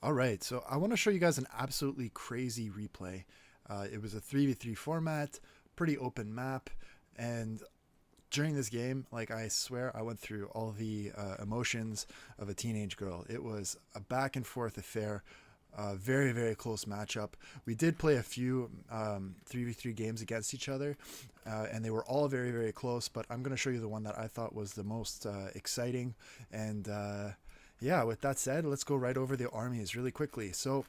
All right, so I want to show you guys an absolutely crazy replay. It was a 3v3 format, pretty open map, and during this game, like I swear, I went through all the emotions of a teenage girl. It was a back and forth affair, very, very close matchup. We did play a few 3v3 games against each other, and they were all very, very close, but I'm going to show you the one that I thought was the most exciting. And yeah, with that said, let's go right over the armies really quickly. So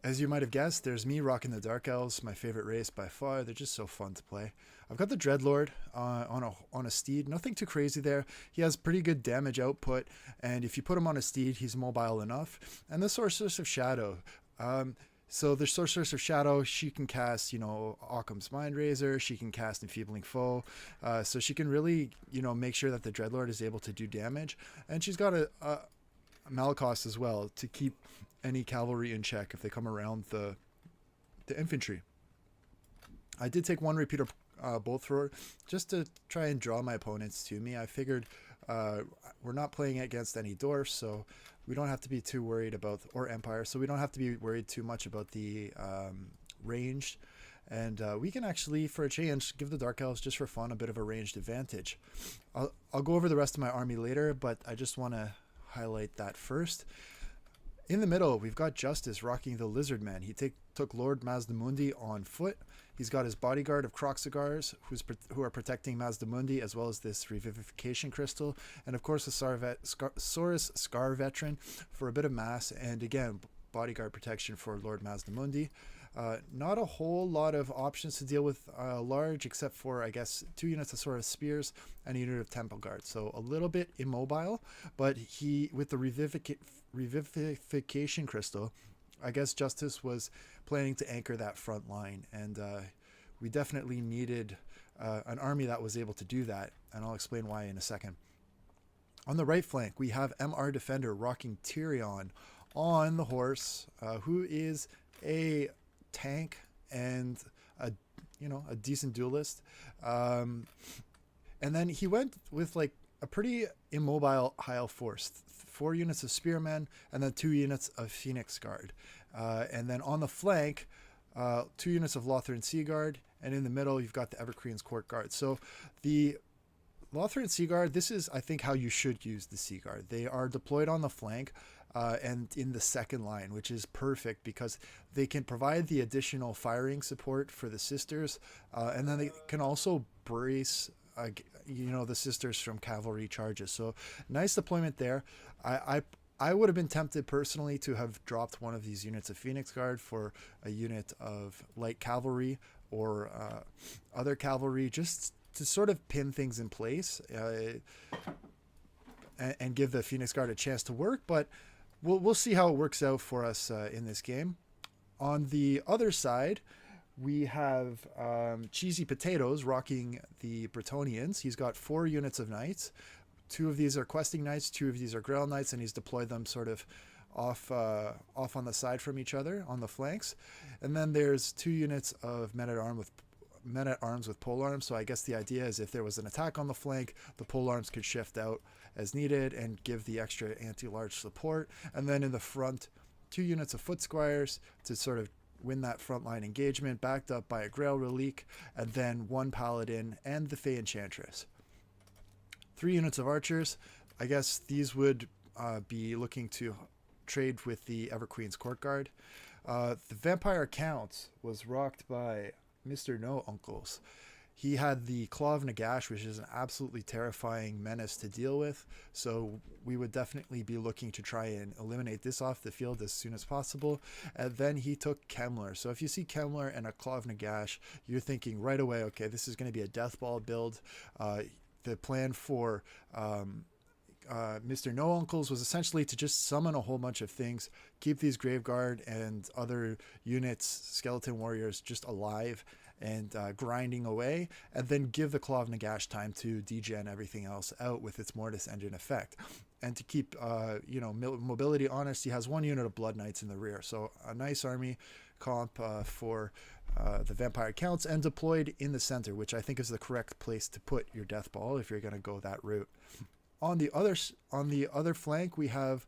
as you might have guessed, there's me rocking the Dark Elves, my favorite race by far. They're just so fun to play. I've got the Dreadlord on a steed. Nothing too crazy there. He has pretty good damage output, and if you put him on a steed, he's mobile enough. And the Sorceress of Shadow. So the Sorceress of Shadow, she can cast, Occam's Mind Razor. She can cast Enfeebling Foe. So she can really, make sure that the Dreadlord is able to do damage. And she's got a Malakos as well to keep any cavalry in check if they come around the infantry. I did take one repeater bolt thrower just to try and draw my opponents to me. I figured we're not playing against any dwarfs, so we don't have to be too worried about, or empire, so we don't have to be worried too much about the range. And we can actually, for a change, give the Dark Elves, just for fun, a bit of a ranged advantage. I'll go over the rest of my army later, but I just want to highlight that first. In the middle, we've got Justice rocking the Lizard Man. He took Lord Mazdamundi on foot. He's got his bodyguard of Croxagars, who are protecting Mazdamundi, as well as this Revivification Crystal. And of course, the Saurus Scar Veteran for a bit of mass. And again, bodyguard protection for Lord Mazdamundi. Not a whole lot of options to deal with large, except for, I guess, 2 units of Sword of Spears and a unit of Temple Guard. So a little bit immobile, but he, with the Revivification Crystal, I guess Justice was planning to anchor that front line. And we definitely needed an army that was able to do that. And I'll explain why in a second. On the right flank, we have MR Defender rocking Tyrion on the horse, who is a tank and a decent duelist, and then he went with like a pretty immobile High Force, 4 units of Spearmen and then 2 units of Phoenix Guard, and then on the flank 2 units of Lothran Sea Guard, and in the middle you've got the Everqueen's Court Guard. So the Lothran Sea Guard, this is, I think, how you should use the Sea Guard. They are deployed on the flank and in the second line, which is perfect because they can provide the additional firing support for the sisters, and then they can also brace the sisters from cavalry charges. So nice deployment there. I would have been tempted personally to have dropped one of these units of Phoenix Guard for a unit of light cavalry or other cavalry, just to sort of pin things in place and give the Phoenix Guard a chance to work. But we'll see how it works out for us in this game. On the other side, we have Cheesy Potatoes rocking the Bretonnians. He's got 4 units of knights. 2 of these are questing knights, 2 of these are Grail knights, and he's deployed them sort of off on the side from each other on the flanks. And then there's 2 units of men-at-arms with polearms. So I guess the idea is if there was an attack on the flank, the polearms could shift out as needed and give the extra anti-large support. And then in the front, 2 units of foot squires to sort of win that frontline engagement, backed up by a Grail Relique, and then 1 paladin and the Fey Enchantress. 3 units of archers. I guess these would be looking to trade with the Everqueen's Court Guard. The Vampire Count was rocked by Mr. No Uncles. He had the Claw of Nagash, which is an absolutely terrifying menace to deal with, so we would definitely be looking to try and eliminate this off the field as soon as possible. And then he took Kemler. So if you see Kemler and a Claw of Nagash, you're thinking right away, okay, this is going to be a Death Ball build. The plan for Mr. No Uncles was essentially to just summon a whole bunch of things, keep these Graveguard and other units, skeleton warriors, just alive and grinding away, and then give the Claw of Nagash time to degen everything else out with its Mortis Engine effect. And to keep mobility honest, he has 1 unit of Blood Knights in the rear. So a nice army comp for the Vampire Counts, and deployed in the center, which I think is the correct place to put your Death Ball if you're going to go that route. On the other flank, we have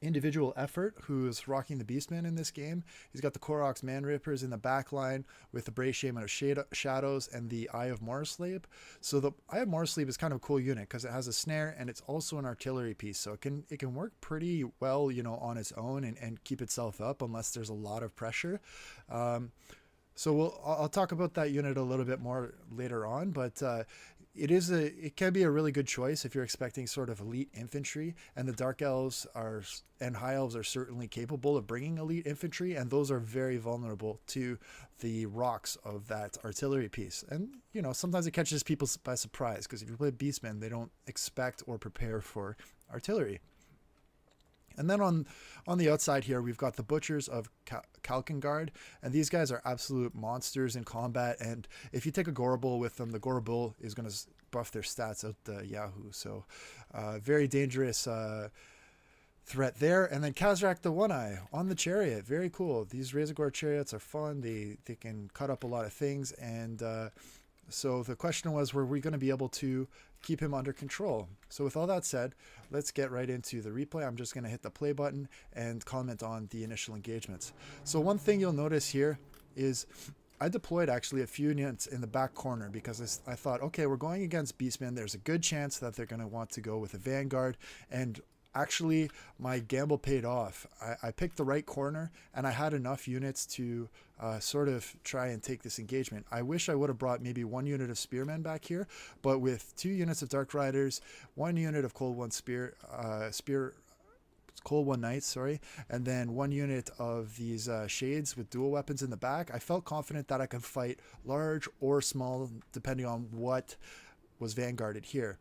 individual effort who's rocking the Beastman in this game. He's got the Koroks Man Rippers in the back line with the Bray Shaman of Shadows and the Eye of Morslave. So the Eye of Morslave is kind of a cool unit because it has a snare and it's also an artillery piece. So it can work pretty well, you know, on its own and keep itself up unless there's a lot of pressure. So I'll talk about that unit a little bit more later on, but it can be a really good choice if you're expecting sort of elite infantry, and the Dark Elves and High Elves are certainly capable of bringing elite infantry, and those are very vulnerable to the rocks of that artillery piece. And, you know, sometimes it catches people by surprise, because if you play Beastmen, they don't expect or prepare for artillery. And then on the outside here, we've got the Butchers of Kalkengard, and these guys are absolute monsters in combat. And if you take a Gorebull with them, the Gorebull is going to buff their stats out the Yahoo. So very dangerous threat there. And then Kazrak the One-Eye on the Chariot. Very cool. These Razorgore Chariots are fun. They can cut up a lot of things. And so the question was, were we going to be able to keep him under control? So with all that said, let's get right into the replay. I'm just going to hit the play button and comment on the initial engagements. So one thing you'll notice here is I deployed actually a few units in the back corner because I thought, okay, we're going against Beastmen. There's a good chance that they're going to want to go with a Vanguard, and actually my gamble paid off. I picked the right corner and I had enough units to sort of try and take this engagement. I wish I would have brought maybe one unit of Spearmen back here, but with 2 units of Dark Riders, 1 unit of Cold One Knights, sorry, and then 1 unit of these Shades with dual weapons in the back, I felt confident that I could fight large or small depending on what was vanguarded here.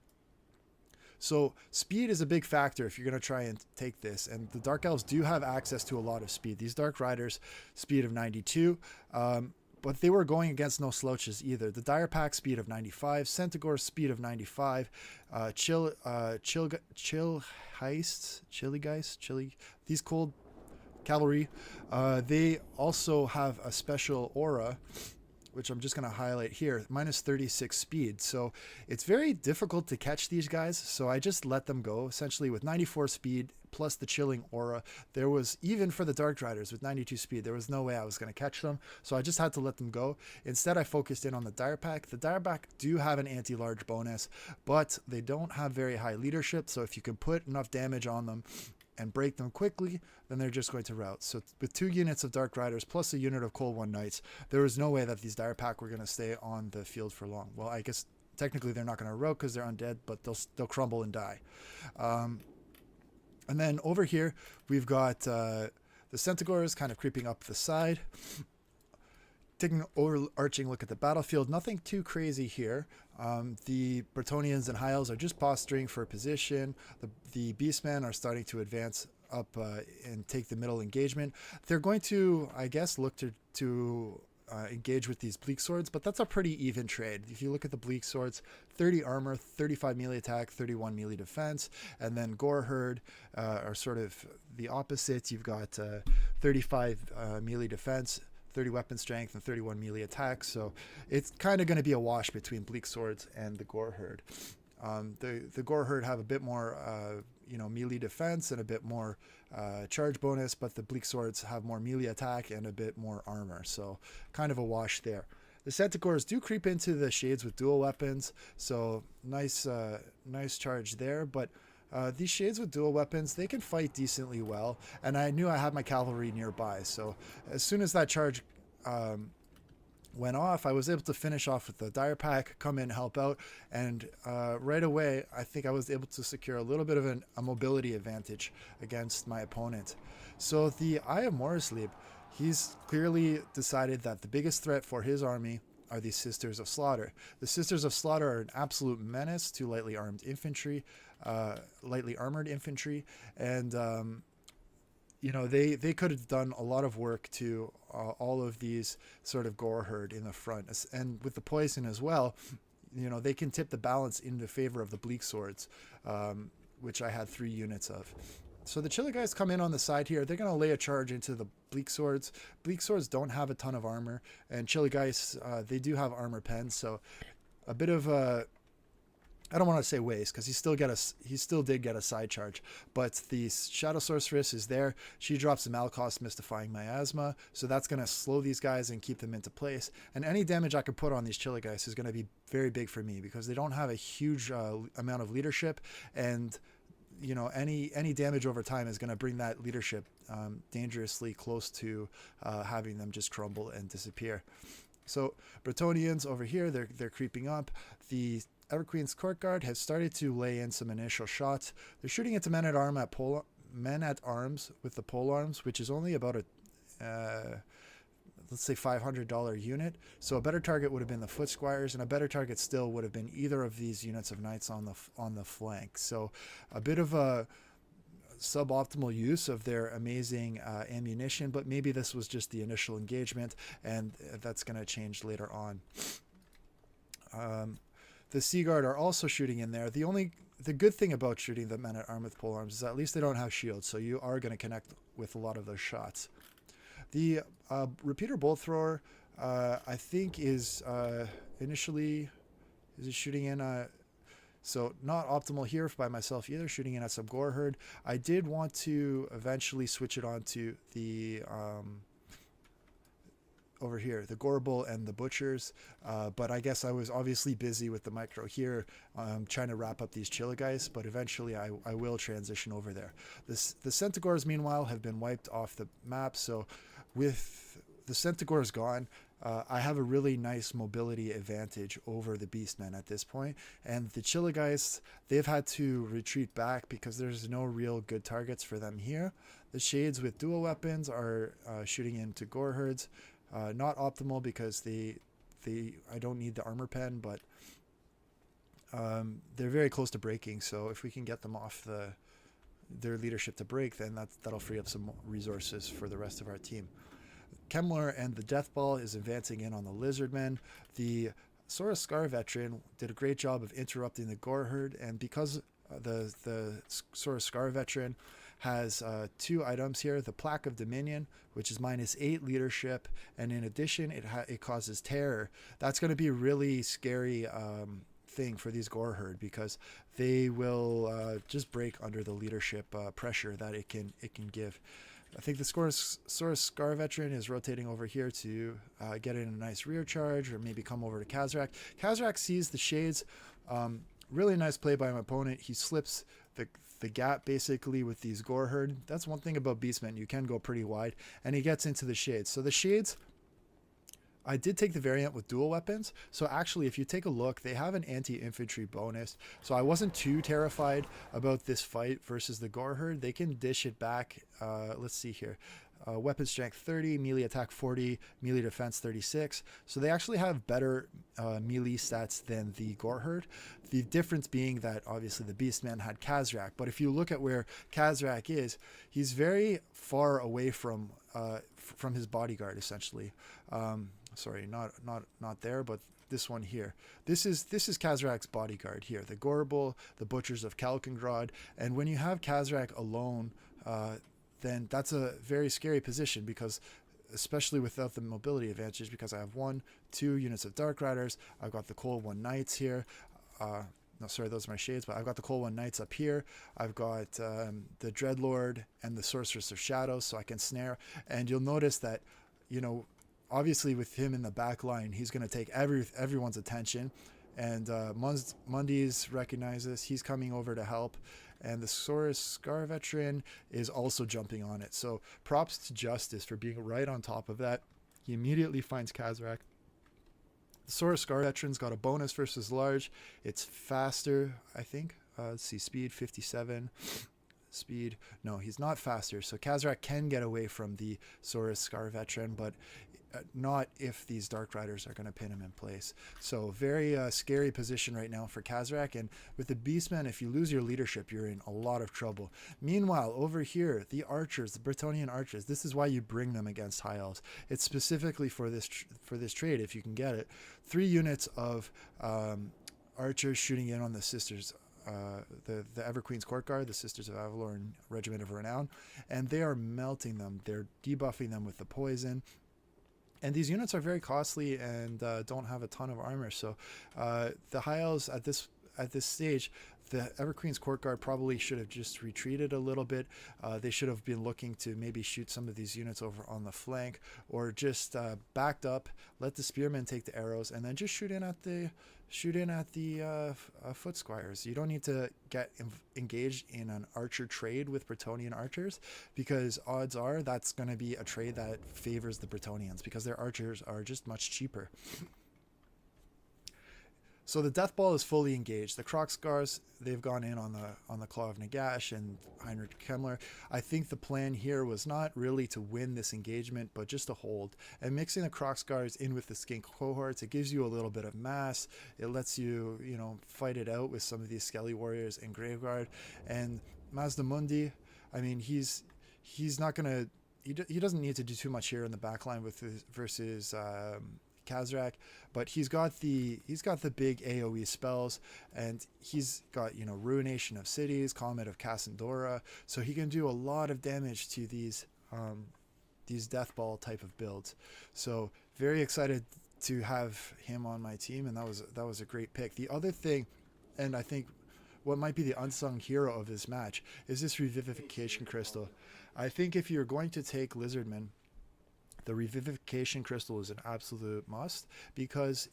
So speed is a big factor if you're going to try and take this, and the Dark Elves do have access to a lot of speed. These Dark Riders, speed of 92, but they were going against no slouches either. The Dire Pack, speed of 95, Centaur's speed of 95, these cold cavalry, they also have a special aura, which I'm just going to highlight here, minus 36 speed. So it's very difficult to catch these guys. So I just let them go essentially with 94 speed plus the chilling aura. There was, even for the Dark Riders with 92 speed, there was no way I was going to catch them. So I just had to let them go. Instead, I focused in on the Dire Pack. The Dire Pack do have an anti-large bonus, but they don't have very high leadership. So if you can put enough damage on them and break them quickly, then they're just going to rout. So with 2 units of Dark Riders plus a unit of Cold One Knights, there was no way that these Dire Pack were going to stay on the field for long. Well, I guess technically they're not going to rout because they're undead, but they'll crumble and die. And then over here, we've got the Centaurs kind of creeping up the side. Taking an overarching look at the battlefield, nothing too crazy here. The Bretonnians and High Elves are just posturing for a position. The Beastmen are starting to advance up and take the middle engagement. They're going to, I guess, look to engage with these Bleak Swords, but that's a pretty even trade. If you look at the Bleak Swords, 30 armor, 35 melee attack, 31 melee defense, and then Gore Herd are sort of the opposites. You've got 35 melee defense, 30 weapon strength, and 31 melee attack. So it's kind of going to be a wash between Bleak Swords and the Gore Herd. The Gore Herd have a bit more melee defense and a bit more charge bonus, but the Bleak Swords have more melee attack and a bit more armor. So kind of a wash there. The Centaurs do creep into the Shades with dual weapons, so nice charge there. But these Shades with dual weapons, they can fight decently well, and I knew I had my cavalry nearby. So as soon as that charge went off, I was able to finish off with the Dire Pack, come in, help out, and right away I think I was able to secure a little bit of a mobility advantage against my opponent. So the Eye of Morslave, he's clearly decided that the biggest threat for his army are these Sisters of Slaughter. The Sisters of Slaughter are an absolute menace to lightly armored infantry, and they could have done a lot of work to all of these sort of Gore Herd in the front, and with the poison as well. They can tip the balance in the favor of the Bleak Swords, which I had 3 units of. So the Chiller guys come in on the side here. They're going to lay a charge into the Bleak Swords. Bleak Swords don't have a ton of armor, and Chiller guys, they do have armor pens, so a bit of a I don't want to say waste because he still did get a side charge, but the Shadow Sorceress is there. She drops the Malakos Mystifying Miasma, so that's going to slow these guys and keep them into place. And any damage I can put on these Chiligeist is going to be very big for me because they don't have a huge amount of leadership, and you know, any damage over time is going to bring that leadership dangerously close to having them just crumble and disappear. So Bretonnians over here, they're creeping up. The Everqueen's Court Guard has started to lay in some initial shots. They're shooting into men at arms with the pole arms, which is only about a let's say $500 unit. So a better target would have been the Foot Squires, and a better target still would have been either of these units of knights on the flank. So a bit of a suboptimal use of their amazing ammunition, but maybe this was just the initial engagement, and that's going to change later on. The Sea Guard are also shooting in there. The good thing about shooting the men at arms with polearms is at least they don't have shields, so you are going to connect with a lot of those shots. The repeater bolt thrower, I think, is initially shooting in. So not optimal here by myself either, shooting in at some gore herd. I did want to eventually switch it on to the over here, the Gorble and the Butchers, but I guess I was obviously busy with the micro here, trying to wrap up these Chiligeist, but eventually I will transition over there. The Centaurs, meanwhile, have been wiped off the map, so with the Centaurs gone, I have a really nice mobility advantage over the Beastmen at this point, and the Chiligeist, they've had to retreat back because there's no real good targets for them here. The Shades with dual weapons are shooting into gore herds. Not optimal because I don't need the armor pen, but they're very close to breaking. So if we can get them off their leadership to break, then that'll free up some resources for the rest of our team. Kemmler and the Death Ball is advancing in on the Lizardmen. The Saurus Scar Veteran did a great job of interrupting the gore herd, and because the Saurus Scar Veteran has two items here, the Plaque of Dominion, which is -8 leadership, and in addition it causes terror. That's going to be a really scary thing for these gore herd because they will just break under the leadership pressure that it can give. I think the Saurus Scar Veteran is rotating over here to get in a nice rear charge, or maybe come over to Kazrak. Kazrak sees the Shades. Really nice play by my opponent. He slips the gap basically with these gore herd. That's one thing about Beastmen, you can go pretty wide, and he gets into the Shades. So the Shades, I did take the variant with dual weapons, so actually if you take a look, they have an anti-infantry bonus, so I wasn't too terrified about this fight versus the gore herd. They can dish it back. Let's see here. Weapon strength 30, melee attack 40, melee defense 36. So they actually have better melee stats than the gore herd. The difference being that obviously the Beastman had Kazrak, but if you look at where Kazrak is, he's very far away from his bodyguard essentially. Sorry, not there, but this one here. This is Kazrak's bodyguard here, the Gorble, the Butchers of Kalkengrad, and when you have Kazrak alone, then that's a very scary position because, especially without the mobility advantage, because I have 2 units of Dark Riders, I've got the Cold One Knights here. No, sorry, those are my Shades, but I've got the Cold One Knights up here. I've got the Dreadlord and the Sorceress of Shadows, so I can snare. And you'll notice that, you know, obviously with him in the back line, he's going to take everyone's attention. And Mundies recognizes he's coming over to help. And the Saurus Scar Veteran is also jumping on it. So props to Justice for being right on top of that. He immediately finds Kazrak. The Saurus Scar Veteran's got a bonus versus large. It's faster, I think. Let's see, speed 57. Speed, no, he's not faster. So Kazrak can get away from the Saurus Scar Veteran, but not if these Dark Riders are going to pin him in place. So very scary position right now for Kazrak, and with the Beastmen, if you lose your leadership, you're in a lot of trouble. Meanwhile, over here, the archers, the Bretonnian archers, this is why you bring them against high elves. It's specifically for this trade, if you can get it. 3 units of archers shooting in on the sisters, the Everqueen's Court Guard, the Sisters of Avalor and Regiment of Renown, and they are melting them. They're debuffing them with the poison. And these units are very costly and don't have a ton of armor. So the high elves at at this stage, the Everqueen's Court Guard probably should have just retreated a little bit. They should have been looking to maybe shoot some of these units over on the flank, or just backed up, let the spearmen take the arrows, and then just shoot in at the foot squires. You don't need to get engaged in an archer trade with Bretonnian archers, because odds are that's going to be a trade that favors the Bretonnians, because their archers are just much cheaper. So the Death Ball is fully engaged. The Crocscars, they've gone in on the Claw of Nagash and Heinrich Kemmler. I think the plan here was not really to win this engagement, but just to hold. And mixing the Crocscars in with the Skink cohorts, it gives you a little bit of mass. It lets you, fight it out with some of these Skelly Warriors and Graveguard. And Mazdamundi, I mean, he's not gonna. He doesn't need to do too much here in the backline versus Khazrak, but he's got the big AoE spells, and he's got Ruination of Cities, Comet of Cassandora, so he can do a lot of damage to these Death Ball type of builds. So very excited to have him on my team, and that was a great pick. The other thing, and I think what might be the unsung hero of this match, is this Revivification Crystal. I think if you're going to take Lizardmen, the Revivification Crystal is an absolute must, because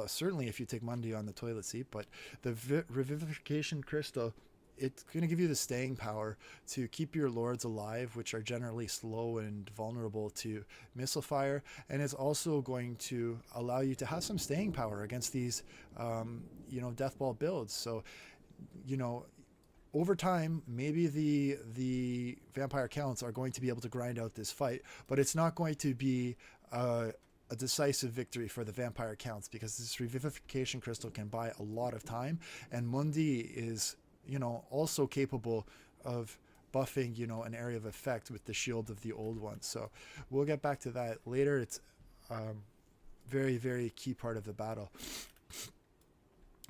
certainly if you take Mundi on the toilet seat, but the Revivification Crystal, it's going to give you the staying power to keep your lords alive, which are generally slow and vulnerable to missile fire, and it's also going to allow you to have some staying power against these, Death Ball builds. So, over time, maybe the Vampire Counts are going to be able to grind out this fight, but it's not going to be a decisive victory for the Vampire Counts, because this Revivification Crystal can buy a lot of time, and Mundi is, also capable of buffing, an area of effect with the Shield of the Old Ones. So we'll get back to that later. It's very, very key part of the battle.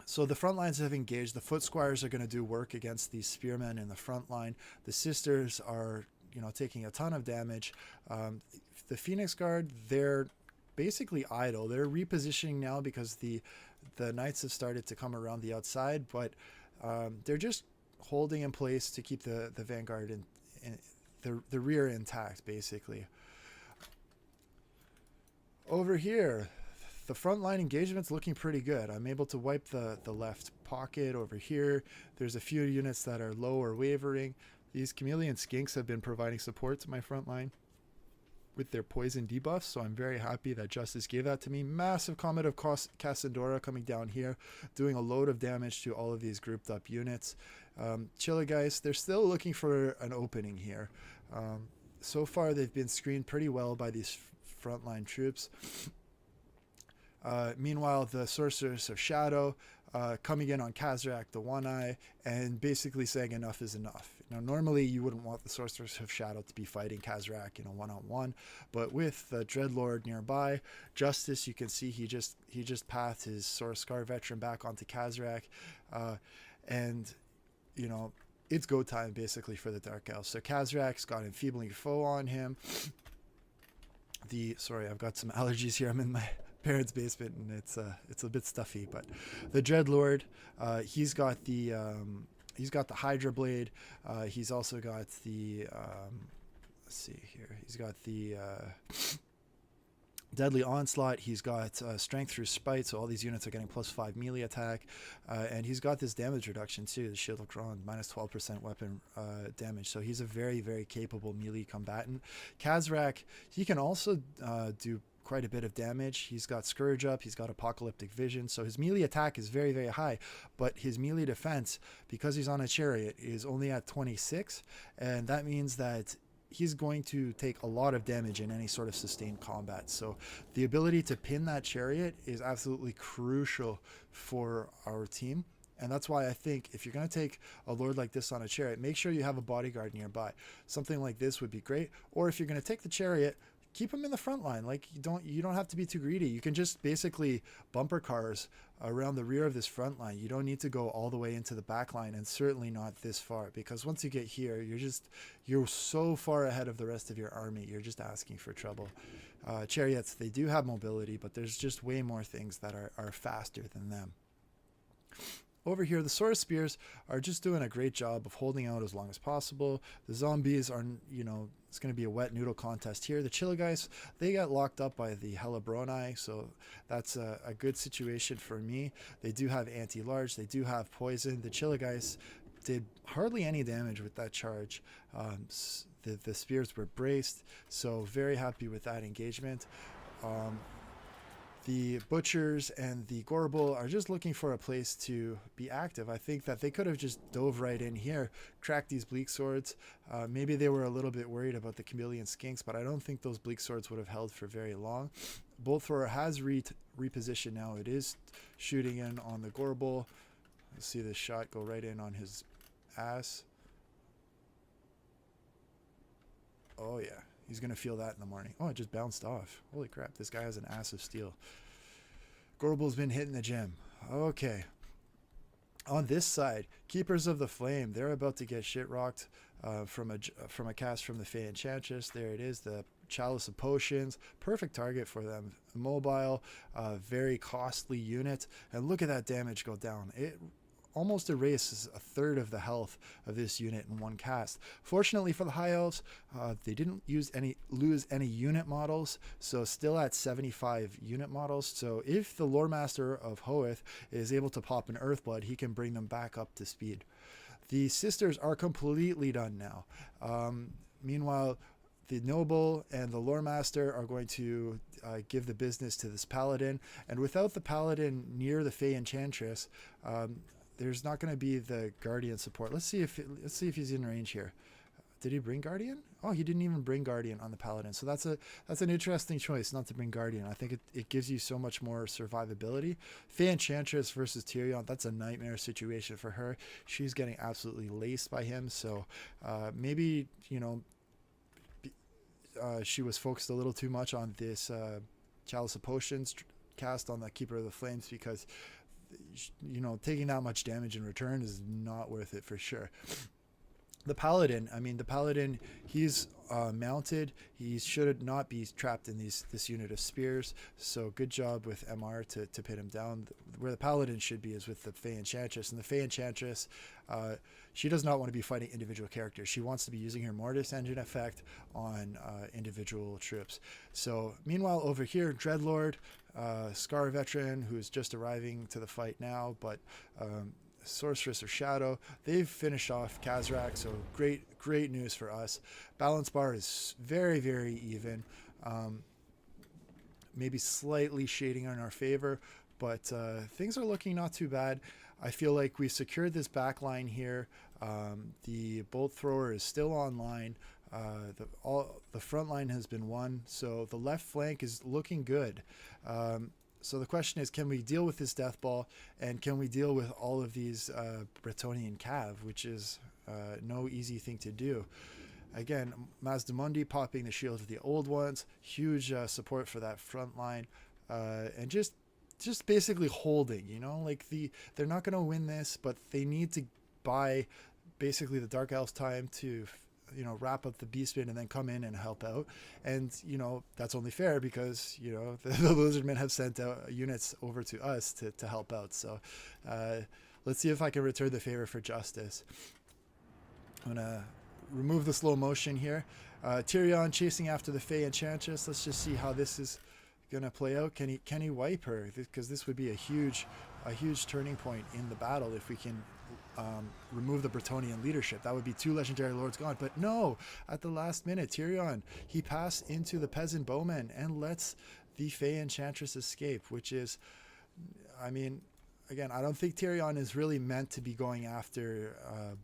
So the front lines have engaged. The Foot Squires are going to do work against these spearmen in the front line. The Sisters are, taking a ton of damage. The Phoenix Guard, they're basically idle. They're repositioning now because the Knights have started to come around the outside, but they're just holding in place to keep the Vanguard in the rear intact, basically. Over here, the frontline engagement's looking pretty good. I'm able to wipe the left pocket over here. There's a few units that are low or wavering. These Chameleon Skinks have been providing support to my front line with their poison debuffs, so I'm very happy that Justice gave that to me. Massive Comet of Cassandora coming down here, doing a load of damage to all of these grouped up units. Chiligeist, they're still looking for an opening here. So far, they've been screened pretty well by these frontline troops. Meanwhile, the Sorceress of Shadow coming in on Khazrak, the One Eye, and basically saying enough is enough. Now, normally you wouldn't want the Sorceress of Shadow to be fighting Khazrak in a one-on-one, but with the Dreadlord nearby, Justice, you can see he just pathed his Scar veteran back onto Khazrak, and it's go time basically for the Dark Elves. So Khazrak's got Enfeebling Foe on him. Sorry, I've got some allergies here. I'm in my parents' basement and it's a bit stuffy, but the Dreadlord, he's got the Hydra Blade. He's also got the let's see here. He's got the Deadly Onslaught. He's got Strength through Spite, so all these units are getting +5 melee attack, and he's got this damage reduction too, the Shield of Kron, -12% weapon damage, so he's a very, very capable melee combatant. Khazrak, he can also do quite a bit of damage. He's got Scourge up, he's got Apocalyptic Vision, so his melee attack is very, very high, but his melee defense, because he's on a chariot, is only at 26, and that means that he's going to take a lot of damage in any sort of sustained combat. So the ability to pin that chariot is absolutely crucial for our team. And that's why I think if you're going to take a lord like this on a chariot, make sure you have a bodyguard nearby. Something like this would be great. Or if you're going to take the chariot, keep him in the front line. Like, you don't have to be too greedy. You can just basically bumper cars around the rear of this front line. You don't need to go all the way into the back line, and certainly not this far, because once you get here, you're so far ahead of the rest of your army. You're just asking for trouble. Chariots, they do have mobility, but there's just way more things that are faster than them. Over here, the Sword Spears are just doing a great job of holding out as long as possible. The zombies are, you know, it's going to be a wet noodle contest here. The Chiligeist, they got locked up by the Hellebronii, so that's a good situation for me. They do have anti-large, they do have poison. The Chiligeist did hardly any damage with that charge. The spears were braced, so very happy with that engagement. The Butchers and the Gorbel are just looking for a place to be active. I think that they could have just dove right in here, cracked these Bleak Swords. Maybe they were a little bit worried about the Chameleon Skinks, but I don't think those Bleak Swords would have held for very long. Bolt Thrower has repositioned now. It is shooting in on the Gorbel. Let's see this shot go right in on his ass. Oh yeah. He's going to feel that in the morning. Oh, it just bounced off. Holy crap, this guy has an ass of steel. Gorbel's been hitting the gym. Okay. On this side, Keepers of the Flame, they're about to get shit rocked from a cast from the Fey Enchantress. There it is, the Chalice of Potions. Perfect target for them. Mobile, very costly unit. And look at that damage go down. It almost erases a third of the health of this unit in one cast. Fortunately for the High Elves, they didn't lose any unit models, so still at 75 unit models. So if the Lore Master of Hoeth is able to pop an Earthblood, he can bring them back up to speed. The Sisters are completely done now. Meanwhile, the Noble and the Lore Master are going to give the business to this Paladin, and without the Paladin near the Fey Enchantress, there's not going to be the Guardian support. Let's see if he's in range here. Did he bring Guardian? Oh, he didn't even bring Guardian on the Paladin. So that's an interesting choice not to bring Guardian. I think it gives you so much more survivability. Fey Enchantress versus Tyrion, that's a nightmare situation for her. She's getting absolutely laced by him. So maybe, you know, she was focused a little too much on this Chalice of Potions cast on the Keeper of the Flames, because, you know, taking that much damage in return is not worth it for sure. The Paladin, I mean, the Paladin, he's mounted. He should not be trapped in this unit of spears. So good job with MR to pin him down. Where the Paladin should be is with the Fey Enchantress. And the Fey Enchantress, she does not want to be fighting individual characters. She wants to be using her Mortis Engine effect on individual troops. So meanwhile, over here, Dreadlord, Scar Veteran, who's just arriving to the fight now, but Sorceress of Shadow, they've finished off Khazrak, so great news for us. Balance bar is very, very even, maybe slightly shading in our favor, but things are looking not too bad. I feel like we secured this back line here. The Bolt Thrower is still online. The front line has been won, so the left flank is looking good. So the question is, can we deal with this Death Ball, and can we deal with all of these Bretonnian Cav, which is no easy thing to do. Again, Mazdamundi popping the shield of the old ones, huge support for that front line, and just basically holding, you know, like they're not going to win this, but they need to buy basically the Dark Elves time to, you know, wrap up the Beastmen and then come in and help out. And, you know, that's only fair because, you know, the Lizardmen have sent out units over to us to help out. So let's see if I can return the favor for justice. I'm going to remove the slow motion here. Tyrion chasing after the Fey Enchantress. Let's just see how this is going to play out. Can he wipe her? Because this would be a huge turning point in the battle if we can remove the Bretonnian leadership. That would be 2 legendary lords gone. But no, at the last minute, Tyrion, he passed into the peasant bowmen and lets the Fey Enchantress escape, which is, I mean, again, I don't think Tyrion is really meant to be going after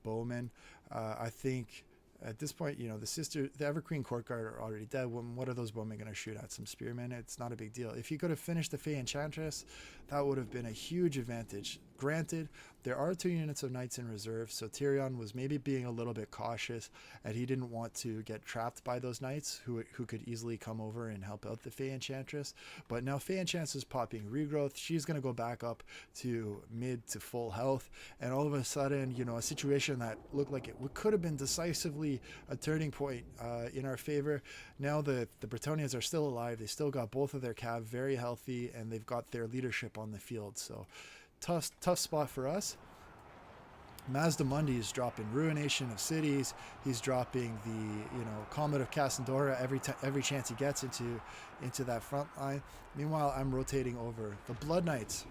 bowmen. I think at this point, you know, the Everqueen Courtguard are already dead. What are those bowmen going to shoot at? Some spearmen? It's not a big deal. If he could have finished the Fey Enchantress, that would have been a huge advantage. Granted, there are 2 units of knights in reserve, so Tyrion was maybe being a little bit cautious, and he didn't want to get trapped by those knights who could easily come over and help out the Fey Enchantress. But now Fey Enchantress is popping regrowth. She's going to go back up to mid to full health, and all of a sudden, you know, a situation that looked like it could have been decisively a turning point in our favor. Now the Bretonnians are still alive. They still got both of their cav very healthy, and they've got their leadership on the field. So tough spot for us. Mazdamundi is dropping Ruination of Cities. He's dropping the Comet of Cassandora every chance he gets into that front line. Meanwhile, I'm rotating over. The Blood Knights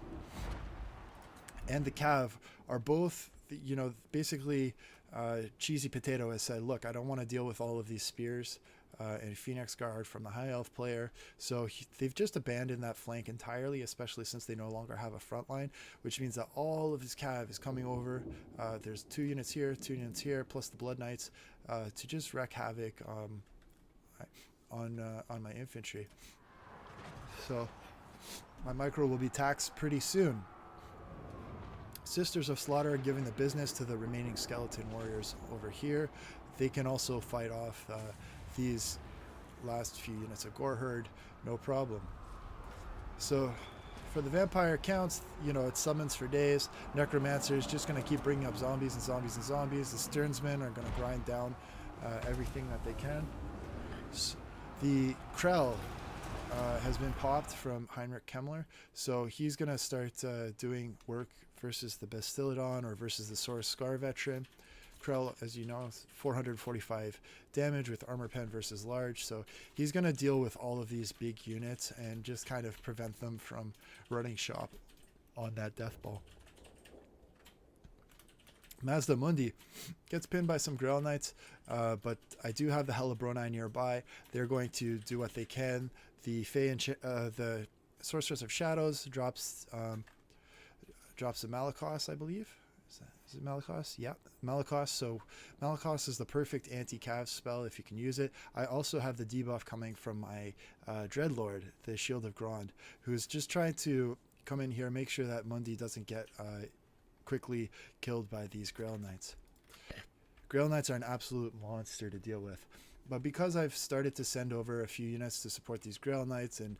and the Cav are both, basically Cheesy Potato has said, look, I don't want to deal with all of these spears and Phoenix Guard from the High Elf player. So they've just abandoned that flank entirely, especially since they no longer have a front line, which means that all of his cav is coming over. There's 2 units here, 2 units here, plus the Blood Knights to just wreak havoc on my infantry. So my micro will be taxed pretty soon. Sisters of Slaughter are giving the business to the remaining skeleton warriors over here. They can also fight off these last few units of Gore Herd, no problem. So for the vampire counts, it summons for days. Necromancer is just going to keep bringing up zombies and zombies and zombies. The Stearnsmen are going to grind down everything that they can. So the Krell has been popped from Heinrich Kemmler, so he's going to start doing work versus the Bastillodon or versus the Source Scar Veteran. Krell, as you know, 445 damage with Armor Pen versus Large, so he's going to deal with all of these big units and just kind of prevent them from running shop on that Death Ball. Mazdamundi gets pinned by some Grail Knights, but I do have the Hellebronai nearby. They're going to do what they can. The the Sorceress of Shadows drops a Malakos, I believe. Is it Malakos? Yeah, Malakos. So Malakos is the perfect anti-cav spell if you can use it. I also have the debuff coming from my Dreadlord, the Shield of Grond, who's just trying to come in here, make sure that Mundi doesn't get quickly killed by these Grail Knights. Grail Knights are an absolute monster to deal with. But because I've started to send over a few units to support these Grail Knights and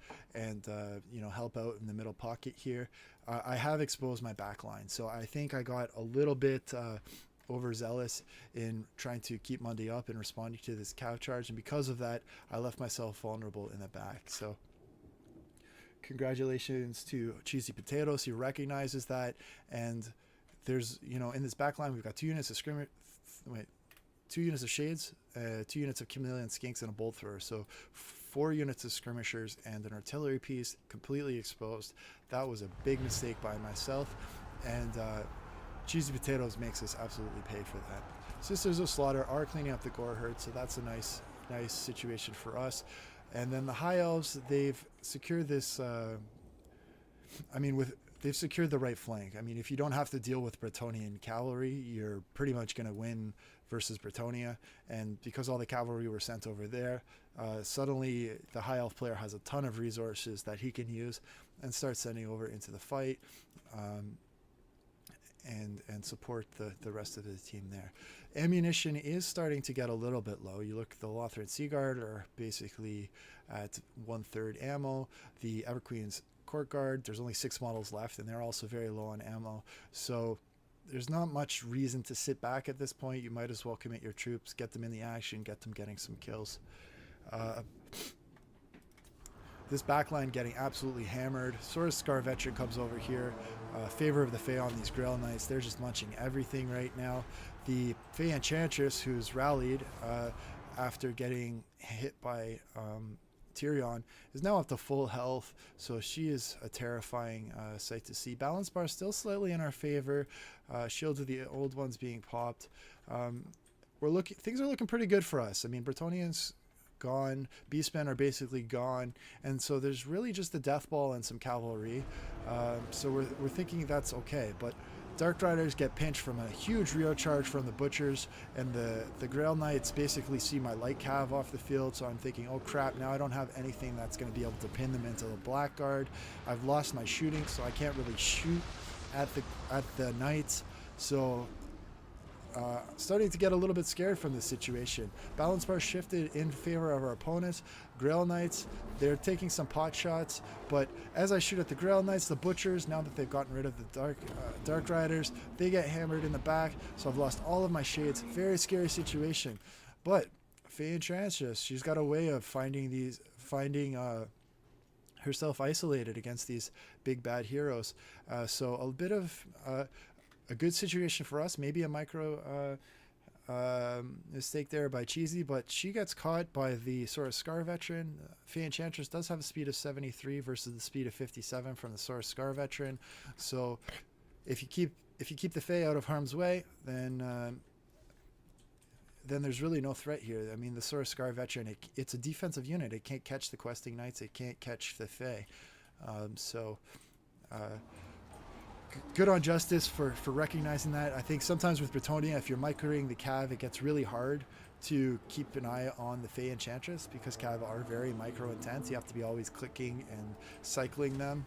help out in the middle pocket here, I have exposed my backline. So I think I got a little bit overzealous in trying to keep Mundi up and responding to this cav charge, and because of that, I left myself vulnerable in the back. So congratulations to Cheesy Potatoes. He recognizes that, and there's in this backline we've got 2 units of skirmish. 2 units of Shades, 2 units of Chameleon Skinks, and a Bolt Thrower. So 4 units of Skirmishers and an artillery piece completely exposed. That was a big mistake by myself, and Cheesy Potatoes makes us absolutely pay for that. Sisters of Slaughter are cleaning up the Gore Herd, so that's a nice situation for us. And then the High Elves, they've secured this. They've secured the right flank. I mean, if you don't have to deal with Bretonnian cavalry, you're pretty much going to win versus Bretonnia. And because all the cavalry were sent over there, suddenly the High Elf player has a ton of resources that he can use and start sending over into the fight and support the rest of the team there. Ammunition is starting to get a little bit low. You look, the Lothran Seaguard are basically at 1/3 ammo. The Everqueen's Court Guard, there's only 6 models left, and they're also very low on ammo. So there's not much reason to sit back at this point. You might as well commit your troops, get them in the action, get them getting some kills. This backline getting absolutely hammered. Sword Scar Veteran comes over here. Favor of the Fae on these Grail Knights. They're just munching everything right now. The Fae Enchantress, who's rallied after getting hit by Tyrion, is now up to full health, so she is a terrifying sight to see. Balance bar still slightly in our favor. Shields of the old ones being popped. Things are looking pretty good for us. I mean, Bretonnians gone, Beastmen are basically gone, and so there's really just the Death Ball and some cavalry. So we're thinking that's okay, but Dark Riders get pinched from a huge Rio charge from the Butchers, and the Grail Knights basically see my light cav off the field, so I'm thinking, oh crap, now I don't have anything that's going to be able to pin them into the Blackguard. I've lost my shooting, so I can't really shoot at the Knights, so starting to get a little bit scared from this situation. Balance bar shifted in favor of our opponents. Grail Knights, they're taking some pot shots, but as I shoot at the Grail Knights, the Butchers, now that they've gotten rid of the Dark Riders, they get hammered in the back, so I've lost all of my Shades. Very scary situation. But Fae Enchantress, she's got a way of finding herself isolated against these big bad heroes. So a bit of a good situation for us. Maybe a micro mistake there by Cheesy, but she gets caught by the Sora Scar veteran. Fey Enchantress does have a speed of 73 versus the speed of 57 from the Sora Scar veteran. So if you keep the Fey out of harm's way, then there's really no threat here. I mean, the Sora Scar veteran, it's a defensive unit. It can't catch the questing knights. It can't catch the Fey. Good on Justice for recognizing that. I think sometimes with Bretonia, if you're microing the Cav, it gets really hard to keep an eye on the Fey Enchantress because Cav are very micro intense. You have to be always clicking and cycling them.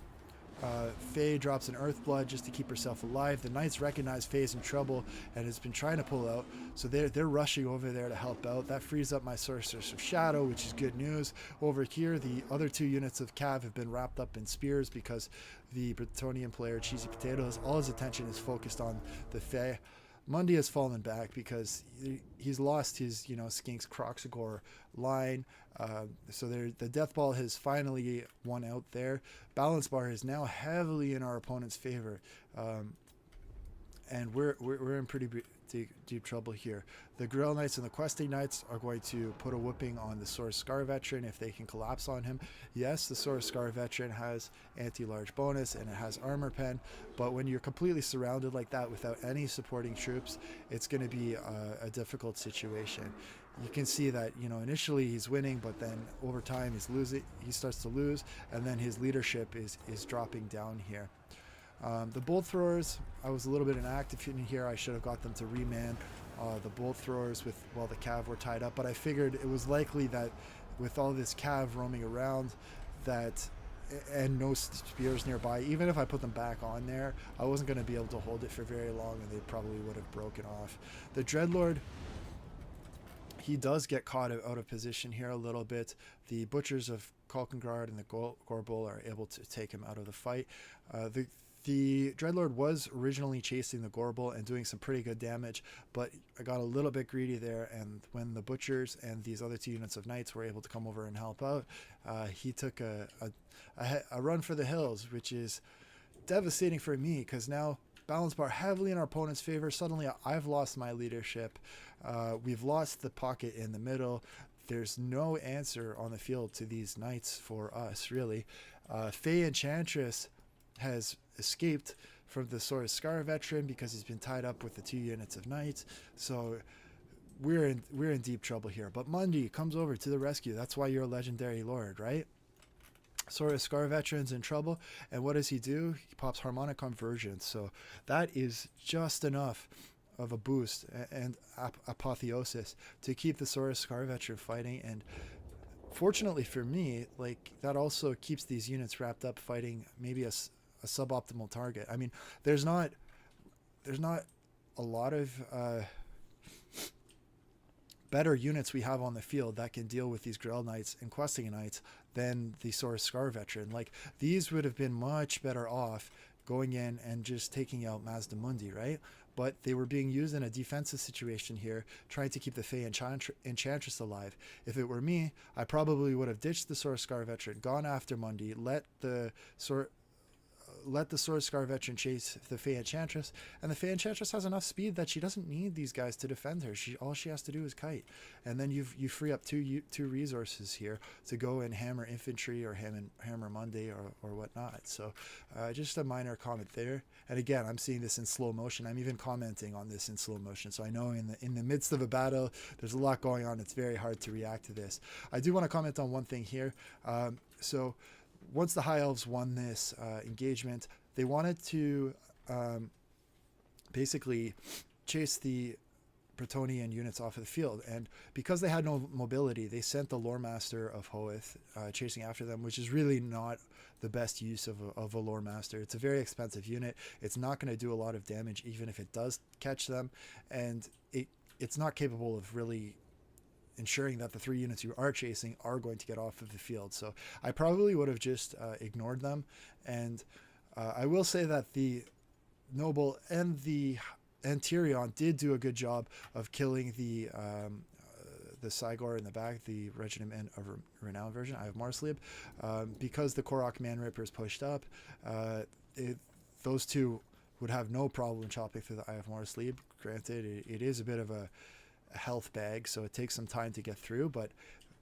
Faye drops an Earthblood just to keep herself alive. The Knights recognize Faye's in trouble and has been trying to pull out, so they're rushing over there to help out. That frees up my Sorceress of Shadow, which is good news. Over here, the other two units of Cav have been wrapped up in spears because the Bretonian player, Cheesy Potatoes, all his attention is focused on the Faye. Mundy has fallen back because he's lost his, Skinks Croxagore line. So the Death Ball has finally won out there. Balance Bar is now heavily in our opponent's favor. And we're in pretty deep trouble here. The Grail Knights and the Questing Knights are going to put a whooping on the Sora Scar veteran if they can collapse on him. Yes, the Sora Scar veteran has anti-large bonus and it has armor pen, but when you're completely surrounded like that without any supporting troops, it's going to be a difficult situation. You can see that, initially he's winning, but then over time he's losing. He starts to lose, and then his leadership is dropping down here. The bolt throwers, I was a little bit inactive in here. I should have got them to reman the bolt throwers while the Cav were tied up, but I figured it was likely that with all this Cav roaming around and no spears nearby, even if I put them back on there, I wasn't going to be able to hold it for very long, and they probably would have broken off. The Dreadlord, he does get caught out of position here a little bit. The Butchers of Kalkengard and the Gorbel are able to take him out of the fight. The Dreadlord was originally chasing the Gorbel and doing some pretty good damage, but I got a little bit greedy there, and when the Butchers and these other two units of Knights were able to come over and help out, he took a run for the hills, which is devastating for me because now Balance Bar heavily in our opponent's favor. Suddenly I've lost my leadership. We've lost the pocket in the middle. There's no answer on the field to these Knights for us, really. Fey Enchantress has escaped from the Sora Scar veteran because he's been tied up with the two units of Knights. So we're in deep trouble here. But Mundy comes over to the rescue. That's why you're a legendary lord, right? Sora Scar veteran's in trouble, and what does he do? He pops Harmonic Conversion. So that is just enough of a boost and apotheosis to keep the Sora Scar veteran fighting. And fortunately for me, that also keeps these units wrapped up fighting maybe a suboptimal target. I mean, there's not a lot of better units we have on the field that can deal with these Grail Knights and Questing Knights than the Sora Scar veteran. These would have been much better off going in and just taking out Mazdamundi, right? But they were being used in a defensive situation here, trying to keep the Fey Enchantress alive. If it were me, I probably would have ditched the Sora Scar veteran, gone after Mundy, let the Sora Scar veteran chase the Fey Enchantress, and the Fey Enchantress has enough speed that she doesn't need these guys to defend her. All she has to do is kite, and then you free up two resources here to go and hammer infantry or hammer Mundy or whatnot. So just a minor comment there. And again, I'm seeing this in slow motion. I'm even commenting on this in slow motion. So I know in the midst of a battle, there's a lot going on. It's very hard to react to this. I do want to comment on one thing here. So once the High Elves won this engagement, they wanted to basically chase the Bretonian units off of the field. And because they had no mobility, they sent the Lore Master of Hoeth chasing after them, which is really not the best use of a Lore Master. It's a very expensive unit. It's not going to do a lot of damage, even if it does catch them. And it's not capable of really ensuring that the three units you are chasing are going to get off of the field. So I probably would have just ignored them. And I will say that the Noble and Tyrion did do a good job of killing the Cygor in the back, the Regiment of Renown version. I have Marslib. Because the Korok Man Rippers pushed up, those two would have no problem chopping through the Eye of Mars Sleep. Granted, it is a bit of a health bag, so it takes some time to get through, but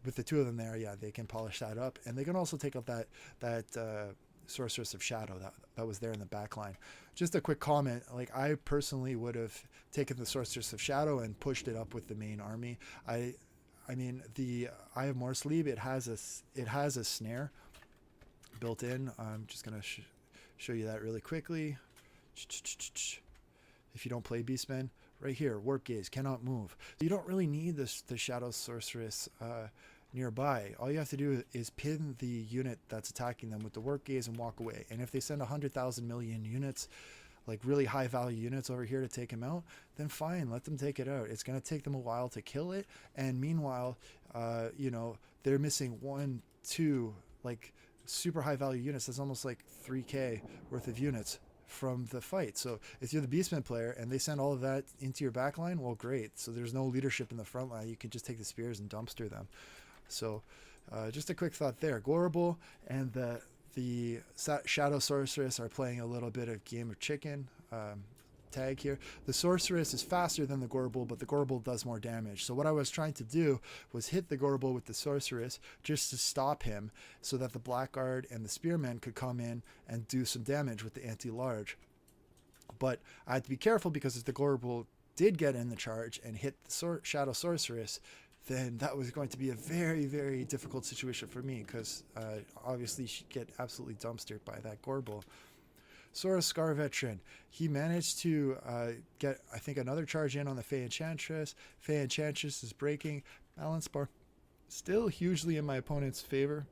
with the two of them there, yeah, they can polish that up, and they can also take out that Sorceress of Shadow that was there in the back line. Just a quick comment, like I personally would have taken the Sorceress of Shadow and pushed it up with the main army. I mean, the Eye of Mars Sleep, it has a snare built in. I'm just gonna show you that really quickly. If you don't play Beastmen, right here, Warp Gaze, cannot move. You don't really need the Shadow Sorceress nearby. All you have to do is pin the unit that's attacking them with the Warp Gaze and walk away. And if they send 100,000 million units, like really high value units over here to take him out, then fine, let them take it out. It's going to take them a while to kill it. And meanwhile, you know, they're missing 1, 2, like super high value units. That's almost like 3K worth of units from the fight. So if you're the Beastman player and they send all of that into your back line, well, great. So there's no leadership in the front line. You can just take the spears and dumpster them. So just a quick thought there. Gorable and the Shadow Sorceress are playing a little bit of game of chicken tag here. The Sorceress is faster than the Gorable, but the Gorable does more damage. So what I was trying to do was hit the Gorable with the Sorceress just to stop him so that the Blackguard and the Spearmen could come in and do some damage with the anti-large. But I had to be careful because if the Gorable did get in the charge and hit the Shadow Sorceress, then that was going to be a very, very difficult situation for me because obviously she'd get absolutely dumpstered by that Gorble. Sora Scar Veteran, he managed to get, I think, another charge in on the Fey Enchantress. Fey Enchantress is breaking. Balance bar still hugely in my opponent's favor.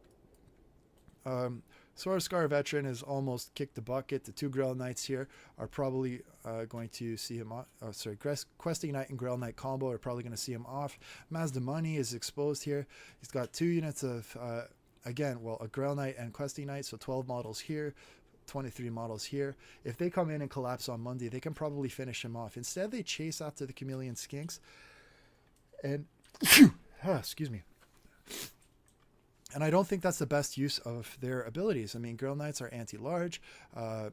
Sora Scar Veteran has almost kicked the bucket. The two Grail Knights here are probably going to see him off. Oh, sorry, Questing Knight and Grail Knight combo are probably going to see him off. Mazda Money is exposed here. He's got 2 units of, again, well, a Grail Knight and Questing Knight, so 12 models here, 23 models here. If they come in and collapse on Monday, they can probably finish him off. Instead, they chase after the Chameleon Skinks. And, excuse me. And I don't think that's the best use of their abilities. I mean, Grail Knights are anti-large.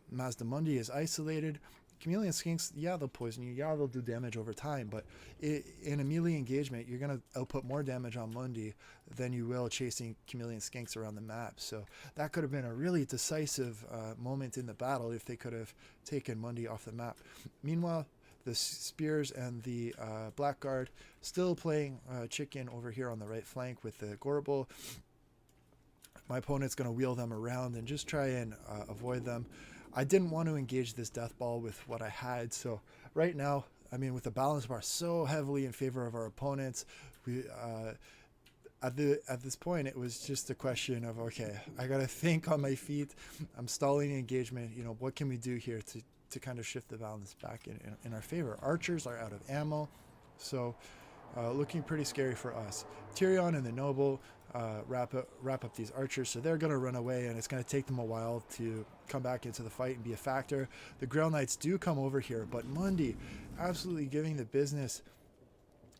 Mazda Mundi is isolated. Chameleon Skinks, yeah, they'll poison you. Yeah, they'll do damage over time. But in a melee engagement, you're going to output more damage on Mundi than you will chasing Chameleon Skinks around the map. So that could have been a really decisive moment in the battle if they could have taken Mundi off the map. Meanwhile, the Spears and the Blackguard still playing chicken over here on the right flank with the Gorable. My opponent's going to wheel them around and just try and avoid them. I didn't want to engage this death ball with what I had. So right now, I mean, with the balance bar so heavily in favor of our opponents, we at this point, it was just a question of, okay, I got to think on my feet. I'm stalling the engagement. You know, what can we do here to kind of shift the balance back in our favor? Archers are out of ammo. So looking pretty scary for us. Tyrion and the Noble wrap up these archers, so they're going to run away, and it's going to take them a while to come back into the fight and be a factor. The Grail Knights do come over here, but Mundi absolutely giving the business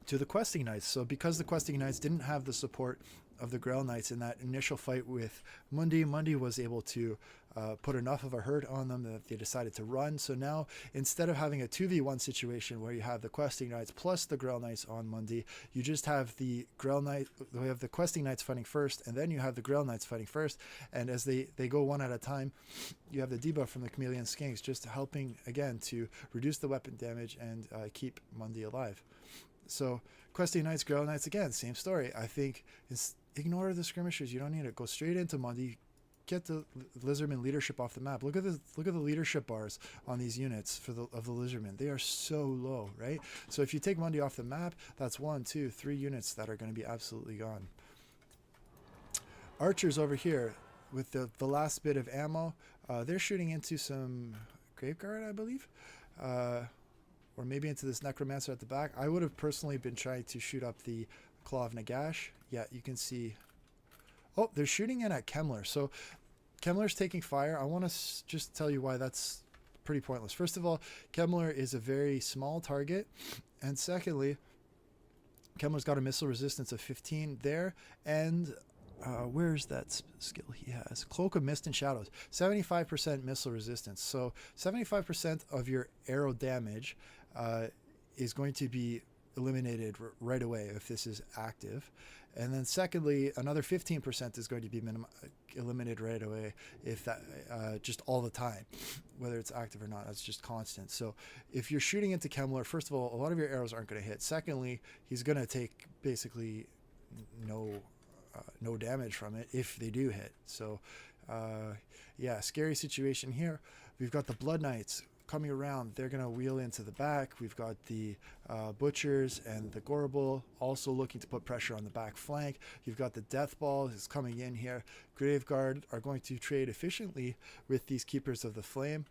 to the Questing Knights. So because the Questing Knights didn't have the support of the Grail Knights in that initial fight with Mundi, Mundi was able to put enough of a hurt on them that they decided to run. So now, instead of having a 2v1 situation where you have the Questing Knights plus the Grail Knights on Mundi, you just have the we have the Questing Knights fighting first, and then you have the Grail Knights fighting first. And as they go one at a time, you have the debuff from the Chameleon Skinks, just helping, again, to reduce the weapon damage and keep Mundi alive. So Questing Knights, Grail Knights, again, same story. I think ignore the skirmishers. You don't need it. Go straight into Mundi. Get the Lizardman leadership off the map. Look at the leadership bars on these units of the Lizardmen. They are so low, right? So if you take Mundi off the map, that's 1, 2, 3 units that are going to be absolutely gone. Archers over here with the last bit of ammo. They're shooting into some Graveguard, I believe. Or maybe into this Necromancer at the back. I would have personally been trying to shoot up the Claw of Nagash. Yeah, you can see. Oh, they're shooting in at Kemmler. So Kemmler's taking fire. I want to just tell you why that's pretty pointless. First of all, Kemmler is a very small target. And secondly, Kemmler's got a missile resistance of 15 there. And where's that skill he has? Cloak of Mist and Shadows. 75% missile resistance. So 75% of your arrow damage is going to be eliminated right away if this is active. And then secondly, another 15% is going to be eliminated right away if that just all the time, whether it's active or not. That's just constant. So if you're shooting into Kemmler, first of all, a lot of your arrows aren't going to hit. Secondly, he's going to take basically no damage from it if they do hit. So yeah, scary situation here. We've got the Blood Knights coming around. They're going to wheel into the back. We've got the Butchers and the Gorbel also looking to put pressure on the back flank. You've got the Death Ball is coming in here. Graveguard are going to trade efficiently with these Keepers of the Flame.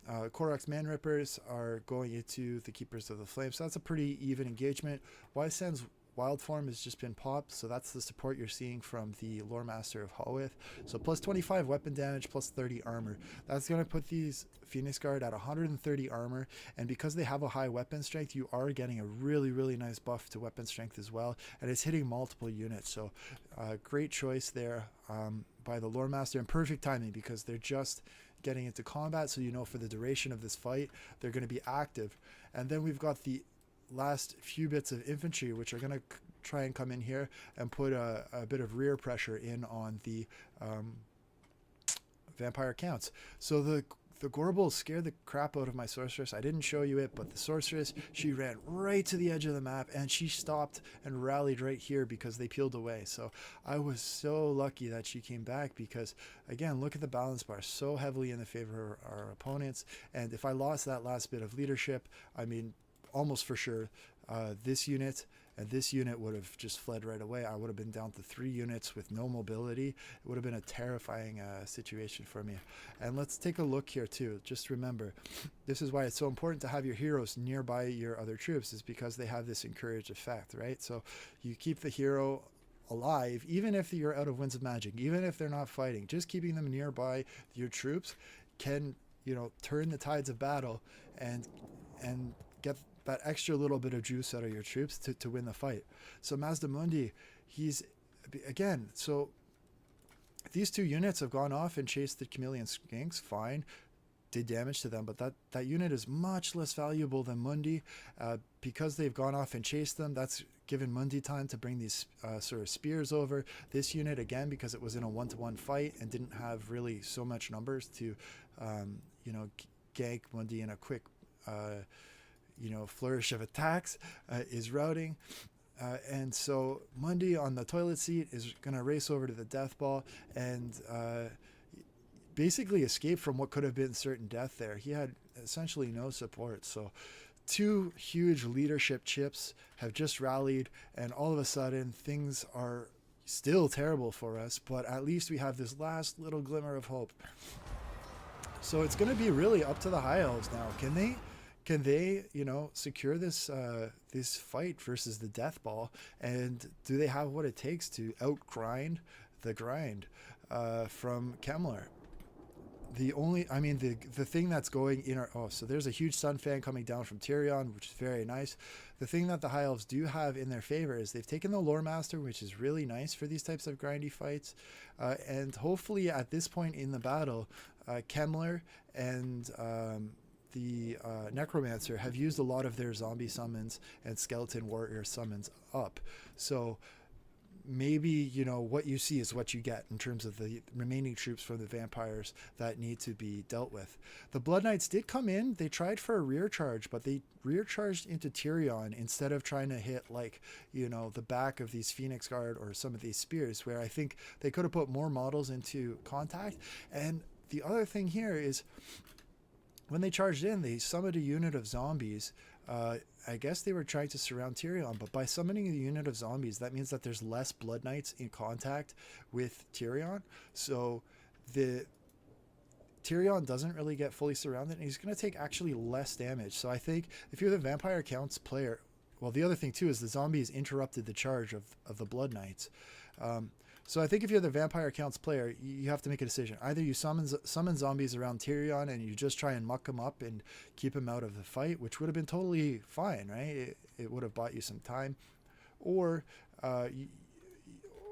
Korok's Man Rippers are going into the Keepers of the Flame. So that's a pretty even engagement. Wysand's Wild Form has just been popped, so that's the support you're seeing from the Lore Master of Hallwith. So plus 25 weapon damage, plus 30 armor. That's going to put these Phoenix Guard at 130 armor, and because they have a high weapon strength, you are getting a really, really nice buff to weapon strength as well, and it's hitting multiple units. So great choice there by the Lore Master, and perfect timing because they're just getting into combat, so you know for the duration of this fight, they're going to be active. And then we've got the last few bits of infantry which are going to try and come in here and put a bit of rear pressure in on the vampire counts. So the Gorbel scared the crap out of my sorceress. I didn't show you it, but the sorceress, she ran right to the edge of the map and she stopped and rallied right here because they peeled away. So I was so lucky that she came back because, again, look at the balance bar, so heavily in the favor of our opponents. And if I lost that last bit of leadership, I mean, almost for sure this unit and this unit would have just fled right away. I would have been down to 3 units with no mobility. It would have been a terrifying situation for me. And let's take a look here too. Just remember, this is why it's so important to have your heroes nearby your other troops, is because they have this encourage effect, right? So you keep the hero alive, even if you're out of Winds of Magic, even if they're not fighting, just keeping them nearby your troops can, you know, turn the tides of battle and get that extra little bit of juice out of your troops to win the fight. So Mazdamundi, he's, again, so these 2 units have gone off and chased the Chameleon Skinks, fine, did damage to them, but that unit is much less valuable than Mundi. Because they've gone off and chased them, that's given Mundi time to bring these sort of spears over. This unit, again, because it was in a 1-to-1 fight and didn't have really so much numbers to, you know, gank Mundi in a quick you know, flourish of attacks, is routing. And so Mundi on the toilet seat is going to race over to the Death Ball and basically escape from what could have been certain death there. He had essentially no support. So 2 huge leadership chips have just rallied, and all of a sudden things are still terrible for us, but at least we have this last little glimmer of hope. So it's going to be really up to the High Elves now. Can they, you know, secure this this fight versus the Death Ball, and do they have what it takes to outgrind the grind from Kemmler? The thing that's going in our, so there's a huge sun fan coming down from Tyrion, which is very nice. The thing that the High Elves do have in their favor is they've taken the Lore Master, which is really nice for these types of grindy fights, and hopefully at this point in the battle, Kemmler and the Necromancer have used a lot of their zombie summons and skeleton warrior summons up. So maybe, you know, what you see is what you get in terms of the remaining troops from the vampires that need to be dealt with. The Blood Knights did come in. They tried for a rear charge, but they rear charged into Tyrion instead of trying to hit, like, you know, the back of these Phoenix Guard or some of these spears, where I think they could have put more models into contact. And the other thing here is, when they charged in, they summoned a unit of zombies. I guess they were trying to surround Tyrion, but by summoning a unit of zombies, that means that there's less Blood Knights in contact with Tyrion. So the Tyrion doesn't really get fully surrounded, and he's going to take actually less damage. So I think if you're the Vampire Counts player, well, the other thing too is the zombies interrupted the charge of the Blood Knights. So I think if you're the Vampire Counts player, you have to make a decision. Either you summon zombies around Tyrion and you just try and muck him up and keep him out of the fight, which would have been totally fine, right? It would have bought you some time. Or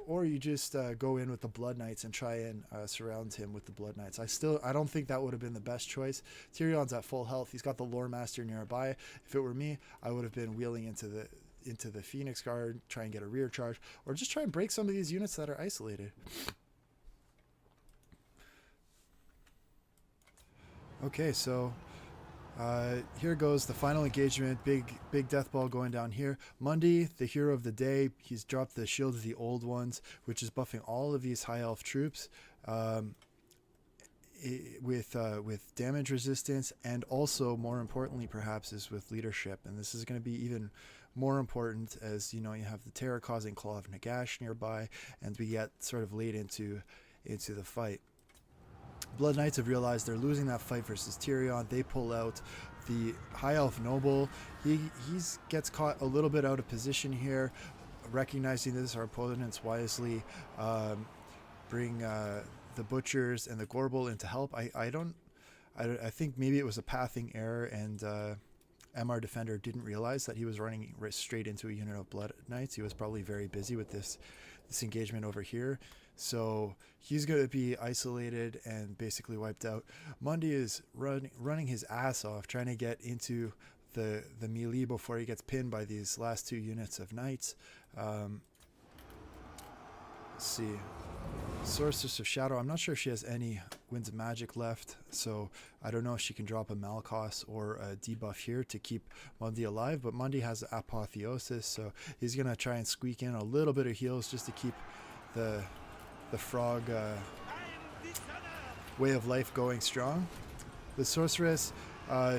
or you just go in with the Blood Knights and try and surround him with the Blood Knights. I don't think that would have been the best choice. Tyrion's at full health. He's got the Lore Master nearby. If it were me, I would have been wheeling into the Phoenix Guard, try and get a rear charge, or just try and break some of these units that are isolated. Okay, so here goes the final engagement. Big death ball going down here. Mundy, the hero of the day, he's dropped the Shield of the Old Ones, which is buffing all of these high elf troops with damage resistance, and also more importantly perhaps is with leadership. And this is going to be even more important as you have the terror causing Claw of Nagash nearby, and we get sort of late into the fight. Blood Knights have realized they're losing that fight versus Tyrion. They pull out. The High Elf Noble, he gets caught a little bit out of position here. Recognizing this, our opponents wisely bring the Butchers and the Gorbel in to help. I think maybe it was a pathing error, and MR Defender didn't realize that he was running straight into a unit of Blood Knights. He was probably very busy with this engagement over here. So he's going to be isolated and basically wiped out. Mundy is running his ass off, trying to get into the melee before he gets pinned by these last two units of knights. Let's see. Sorceress of Shadow. I'm not sure if she has any Winds of Magic left, so I don't know if she can drop a Malakos or a debuff here to keep Mundy alive, but Mundy has Apotheosis, so he's going to try and squeak in a little bit of heals just to keep the frog way of life going strong. The Sorceress,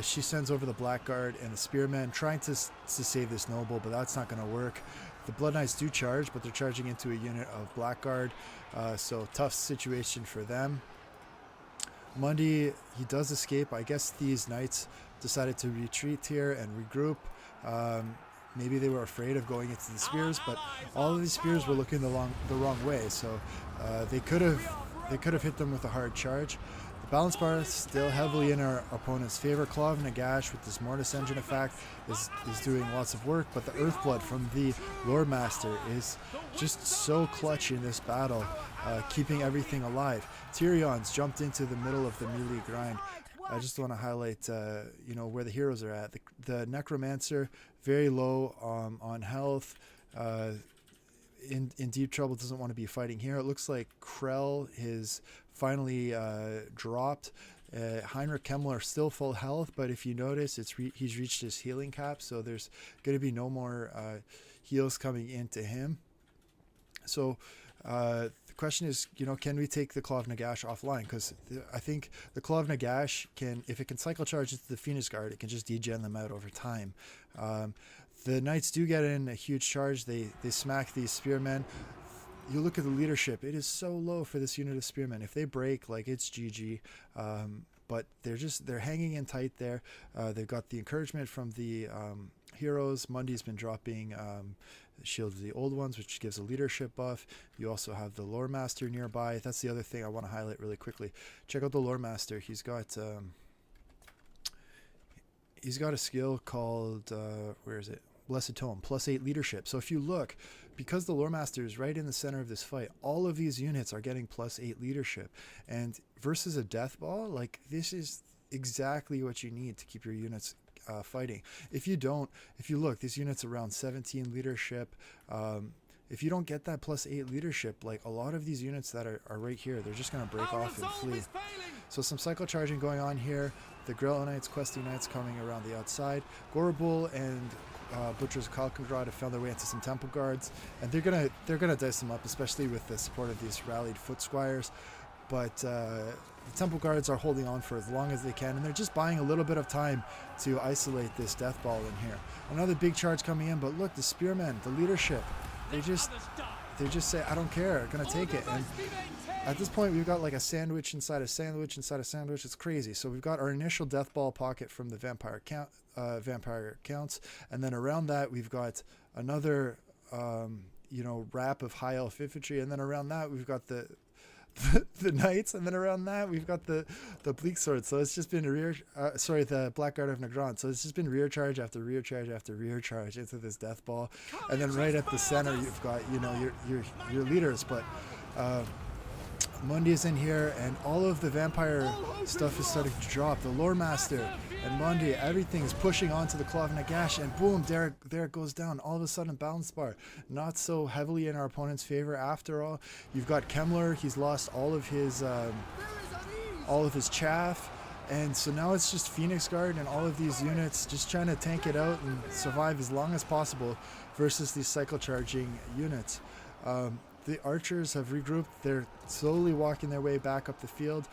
she sends over the Blackguard and the Spearmen, trying to save this noble, but that's not going to work. The Blood Knights do charge, but they're charging into a unit of Blackguard, so tough situation for them. Mundy, he does escape. I guess these Knights decided to retreat here and regroup. Maybe they were afraid of going into the spears, but all of these spears were looking the wrong way, so they could have hit them with a hard charge. The balance bar is still heavily in our opponent's favor. Claw of Nagash with this Mortis Engine effect is doing lots of work, but the Earthblood from the Lord Master is just so clutch in this battle, keeping everything alive. Tyrion's jumped into the middle of the melee grind. I just want to highlight, where the heroes are at. The Necromancer, very low on health, in deep trouble, doesn't want to be fighting here. It looks like Krell is finally dropped. Heinrich Kemmler still full health, but if you notice, he's reached his healing cap, so there's going to be no more heals coming into him. So the question is, can we take the Claw of Nagash offline? Because I think the Claw of Nagash if it can cycle charge into the Phoenix Guard, it can just degen them out over time. The Knights do get in a huge charge. They smack these Spearmen. You look at the leadership; it is so low for this unit of Spearmen. If they break, it's GG. But they're hanging in tight there. They've got the encouragement from the heroes. Mundy's been dropping Shield of the Old Ones, which gives a leadership buff. You also have the Lore Master nearby. That's the other thing I want to highlight really quickly. Check out the Lore Master. He's got a skill called where is it? Blessed Tome, +8 leadership. So if you look, because the Lore Master is right in the center of this fight, all of these units are getting +8 leadership. And versus a death ball, this is exactly what you need to keep your units fighting. If you look, these units around 17 leadership. If you don't get that +8 leadership, a lot of these units that are right here, they're just going to break off and flee. So some cycle charging going on here. The Grell Knights, Questing Knights coming around the outside. Gorbel and Butchers of Kalkograd have found their way into some Temple Guards, and they're gonna dice them up, especially with the support of these rallied Foot Squires. But the Temple Guards are holding on for as long as they can, and they're just buying a little bit of time to isolate this death ball in here. Another big charge coming in, but look, the Spearmen, the leadership, they just say, I don't care, I'm gonna take it. And at this point, we've got a sandwich inside a sandwich inside a sandwich. It's crazy. So we've got our initial death ball pocket from the vampire counts, and then around that we've got another wrap of high elf infantry, and then around that we've got the the knights, and then around that we've got the bleak sword. So it's just been the blackguard of Negron. So it's just been rear charge after rear charge after rear charge into this death ball, and then right at the center you've got your leaders. But Mundi is in here, and all of the vampire stuff is starting to drop. The Lore Master and Mundi, everything is pushing onto the Claw of Nagash, and boom, there it goes down. All of a sudden, balance bar, not so heavily in our opponent's favor after all. You've got Kemmler, he's lost all of his chaff, and so now it's just Phoenix Guard and all of these units just trying to tank it out and survive as long as possible versus these cycle charging units. The archers have regrouped. They're slowly walking their way back up the field.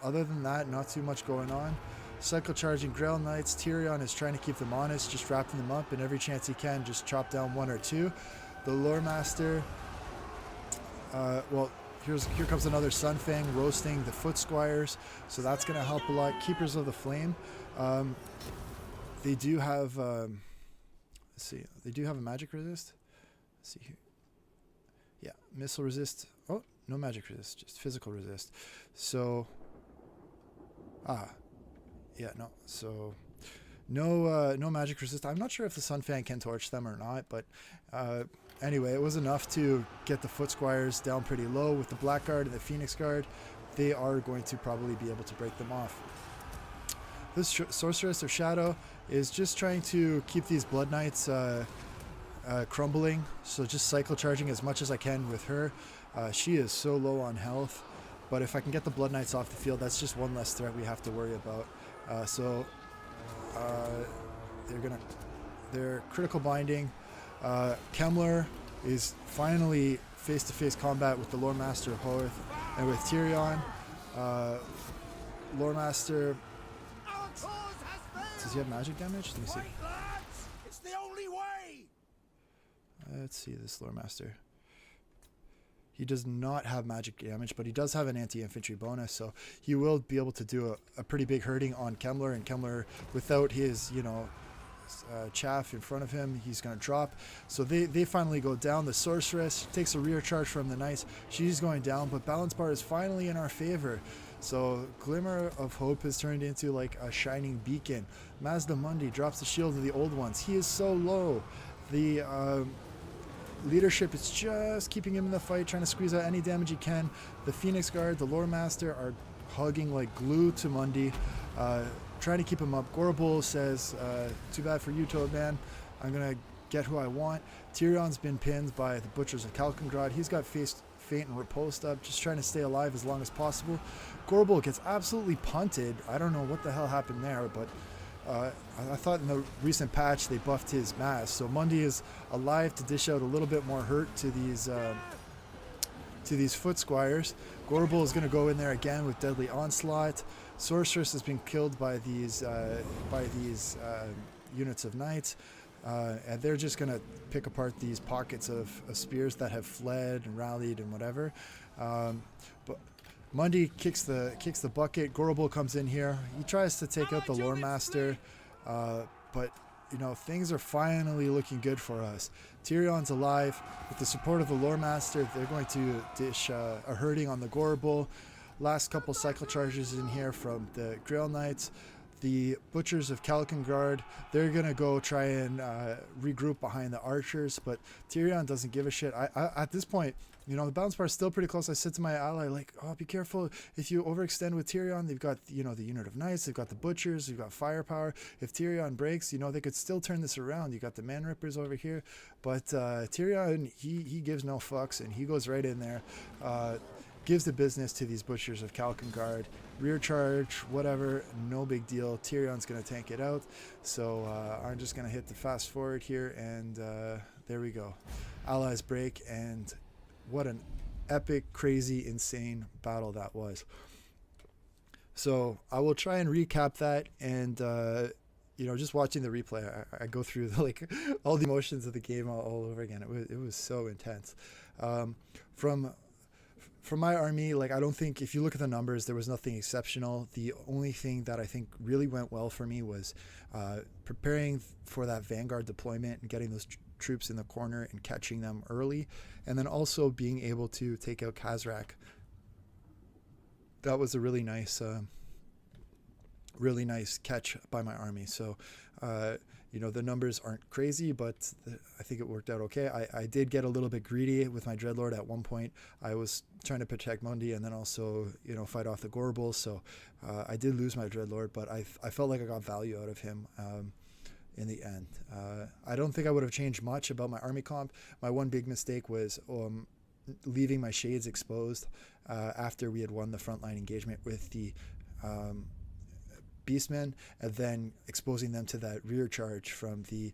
Other than that, not too much going on. Cycle charging Grail Knights. Tyrion is trying to keep them honest, just wrapping them up, and every chance he can, just chop down one or two. The Lore Master, well, here comes another Sunfang roasting the Foot Squires, so that's going to help a lot. Keepers of the Flame, they do have, let's see, they do have a magic resist. Let's see here. Yeah, missile resist. Oh, no magic resist, just physical resist. So, yeah, no. So, no magic resist. I'm not sure if the Sunfang can torch them or not, but anyway, it was enough to get the Foot Squires down pretty low. With the Blackguard and the Phoenix Guard, they are going to probably be able to break them off. This Sorceress of Shadow is just trying to keep these Blood Knights crumbling, so just cycle charging as much as I can with her. She is so low on health, but if I can get the Blood Knights off the field, that's just one less threat we have to worry about. They're critical binding. Kemmler is finally face-to-face combat with the Lore Master of Hoth and with Tyrion. Lore Master, does he have magic damage? Let me see. It's the only way. Let's see this Lore Master. He does not have magic damage, but he does have an anti-infantry bonus, so he will be able to do a pretty big hurting on Kemmler, and Kemmler, without his, chaff in front of him, he's going to drop. So they finally go down. The Sorceress takes a rear charge from the Knights. She's going down, but balance bar is finally in our favor. So Glimmer of Hope has turned into like a shining beacon. Mazda Mundi drops the shield of the old ones. He is so low. The leadership is just keeping him in the fight, trying to squeeze out any damage he can. The Phoenix Guard, the Lore Master are hugging like glue to Mundi, trying to keep him up. Gorbul says, too bad for you, Toad Man. I'm going to get who I want. Tyrion's been pinned by the Butchers of Kalkengrad. He's got Faint and Riposte up, just trying to stay alive as long as possible. Gorbul gets absolutely punted. I don't know what the hell happened there, but I thought in the recent patch they buffed his mass, so Mundi is alive to dish out a little bit more hurt to these Foot Squires. Gorbul is going to go in there again with Deadly Onslaught. Sorceress has been killed by these units of Knights, and they're just going to pick apart these pockets of spears that have fled and rallied and whatever. But Mundi kicks the bucket. Gorbul comes in here. He tries to take out the Lore Master, but things are finally looking good for us. Tyrion's alive. With the support of the Lore Master, they're going to dish a hurting on the Gorbul. Last couple cycle charges in here from the Grail Knights. The Butchers of Kalkengrad, they're going to go try and regroup behind the archers, but Tyrion doesn't give a shit. At this point, the balance bar is still pretty close. I said to my ally, like, oh, be careful. If you overextend with Tyrion, they've got, the unit of Knights, they've got the Butchers, they've got firepower. If Tyrion breaks, they could still turn this around. You got the Man Rippers over here. But Tyrion, he gives no fucks, and he goes right in there. Gives the business to these Butchers of Kalkengrad. Rear charge, whatever, no big deal. Tyrion's going to tank it out. So I'm just going to hit the fast forward here, and there we go. Allies break, and what an epic, crazy, insane battle that was. So I will try and recap that, and just watching the replay, I go through all the emotions of the game all over again. It was so intense. From my army, I don't think, if you look at the numbers, there was nothing exceptional. The only thing that I think really went well for me was preparing for that Vanguard deployment and getting those troops in the corner and catching them early, and then also being able to take out Khazrak that was a really nice catch by my army. So, the numbers aren't crazy, but I think it worked out okay. I did get a little bit greedy with my Dreadlord at one point. I was trying to protect Mundi and then also, fight off the Gorbals. So I did lose my Dreadlord, but I felt like I got value out of him in the end. I don't think I would have changed much about my army comp. My one big mistake was leaving my shades exposed after we had won the frontline engagement with the Beastmen, and then exposing them to that rear charge from the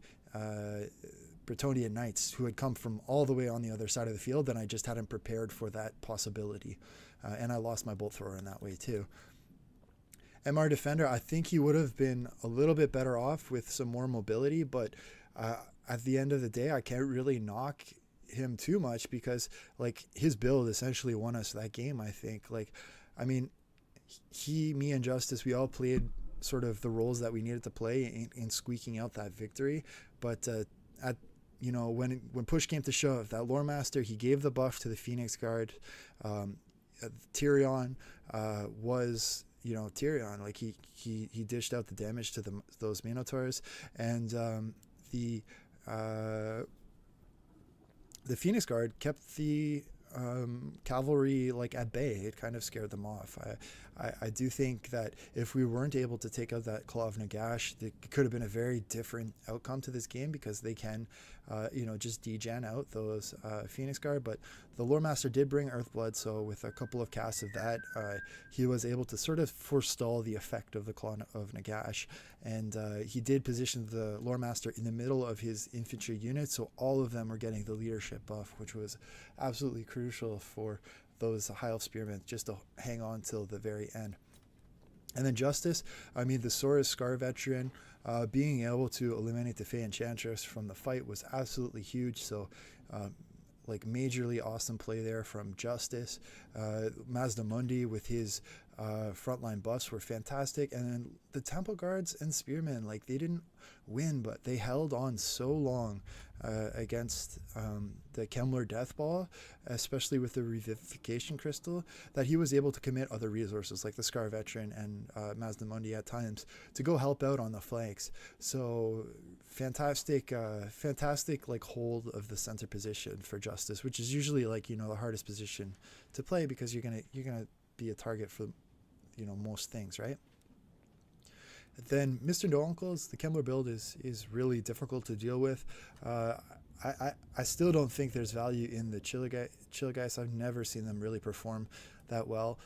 Bretonnian Knights, who had come from all the way on the other side of the field, and I just hadn't prepared for that possibility. And I lost my bolt thrower in that way too. MR Defender, I think he would have been a little bit better off with some more mobility, but at the end of the day, I can't really knock him too much because his build essentially won us that game. I think me and Justice, we all played sort of the roles that we needed to play in squeaking out that victory. But when push came to shove, that Lore Master, he gave the buff to the Phoenix Guard. Tyrion was Tyrion. He dished out the damage to those Minotaurs, and the Phoenix Guard kept the cavalry at bay. It kind of scared them off. I do think that if we weren't able to take out that Claw of Nagash, it could have been a very different outcome to this game, because they can just degen out those Phoenix Guard. But the Lore Master did bring Earthblood, so with a couple of casts of that, he was able to sort of forestall the effect of the Claw of Nagash. And he did position the Lore Master in the middle of his infantry unit, so all of them were getting the leadership buff, which was absolutely crucial for those High Elf Spearmen just to hang on till the very end. And then Justice, the Saurus Scar Veteran, being able to eliminate the Fey Enchantress from the fight was absolutely huge. So majorly awesome play there from Justice. Mazda Mundi with his frontline buffs were fantastic. And then the Temple Guards and Spearmen, they didn't win, but they held on so long against the Kemler Death Ball, especially with the Revivification Crystal, that he was able to commit other resources like the Scar Veteran and Mazda Mundi at times to go help out on the flanks. So fantastic hold of the center position for Justice, which is usually the hardest position to play, because you're gonna be a target for most things, right? Then Mr. No Uncles, the Kemler build is really difficult to deal with. I still don't think there's value in the Chiligeist. I've never seen them really perform that well.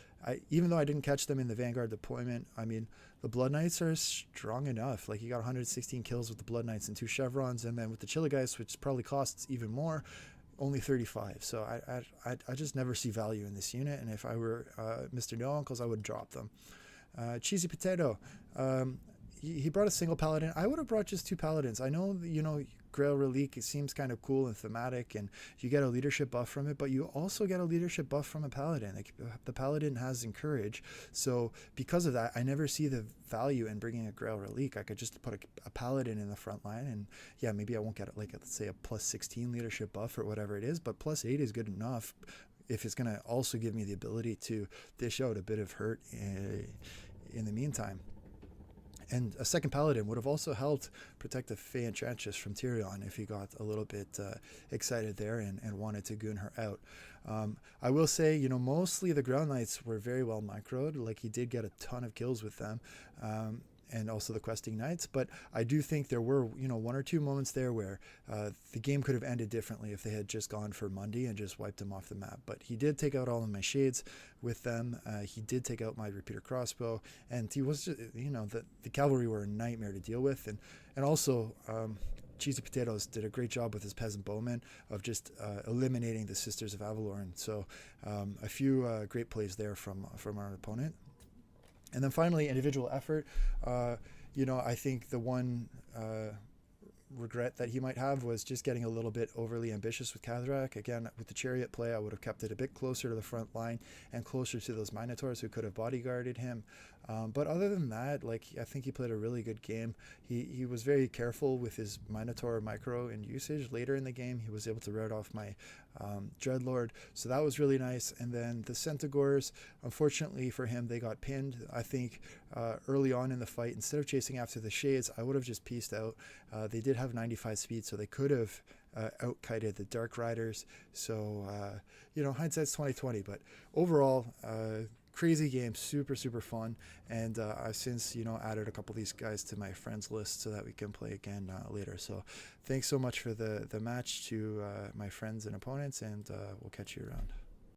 Even though I didn't catch them in the Vanguard deployment, the Blood Knights are strong enough. You got 116 kills with the Blood Knights and 2 chevrons, and then with the Chiligeist, which probably costs even more, only 35. So I just never see value in this unit, and if I were Mr. No Uncles, I would drop them. Cheesy Potato, he brought a single paladin. I would have brought just 2 paladins. I know, Grail Relique, it seems kind of cool and thematic, and you get a leadership buff from it, but you also get a leadership buff from a paladin. The paladin has Encourage, so because of that, I never see the value in bringing a Grail Relique. I could just put a paladin in the front line, and yeah, maybe I won't get let's say a plus 16 leadership buff or whatever it is, but plus 8 is good enough if it's going to also give me the ability to dish out a bit of hurt in the meantime. And a second paladin would have also helped protect the Fey Enchantress from Tyrion if he got a little bit excited there and wanted to goon her out. I will say, mostly the Ground Knights were very well microed. He did get a ton of kills with them. And also the Questing Knights, but I do think there were, 1 or 2 moments there where the game could have ended differently if they had just gone for Mundi and just wiped him off the map. But he did take out all of my shades with them. He did take out my repeater crossbow, and he was just, the cavalry were a nightmare to deal with, and also Cheesy Potatoes did a great job with his peasant bowmen of just eliminating the Sisters of Avalorn. So a few great plays there from our opponent. And then finally, individual effort. I think the one regret that he might have was just getting a little bit overly ambitious with Kathrak. Again, with the Chariot play, I would have kept it a bit closer to the front line and closer to those Minotaurs who could have bodyguarded him. But other than that, like I think he played a really good game. He was very careful with his Minotaur micro and usage. Later in the game, he was able to rout off my Dreadlord, so that was really nice. And then the Centaurs, unfortunately for him, they got pinned. I think early on in the fight, instead of chasing after the Shades, I would have just pieced out. They did have 95 speed, so they could have outkited the Dark Riders. So hindsight's 2020, but overall, crazy game, super fun. And I've since added a couple of these guys to my friends list so that we can play again later. So thanks so much for the match to my friends and opponents, and we'll catch you around.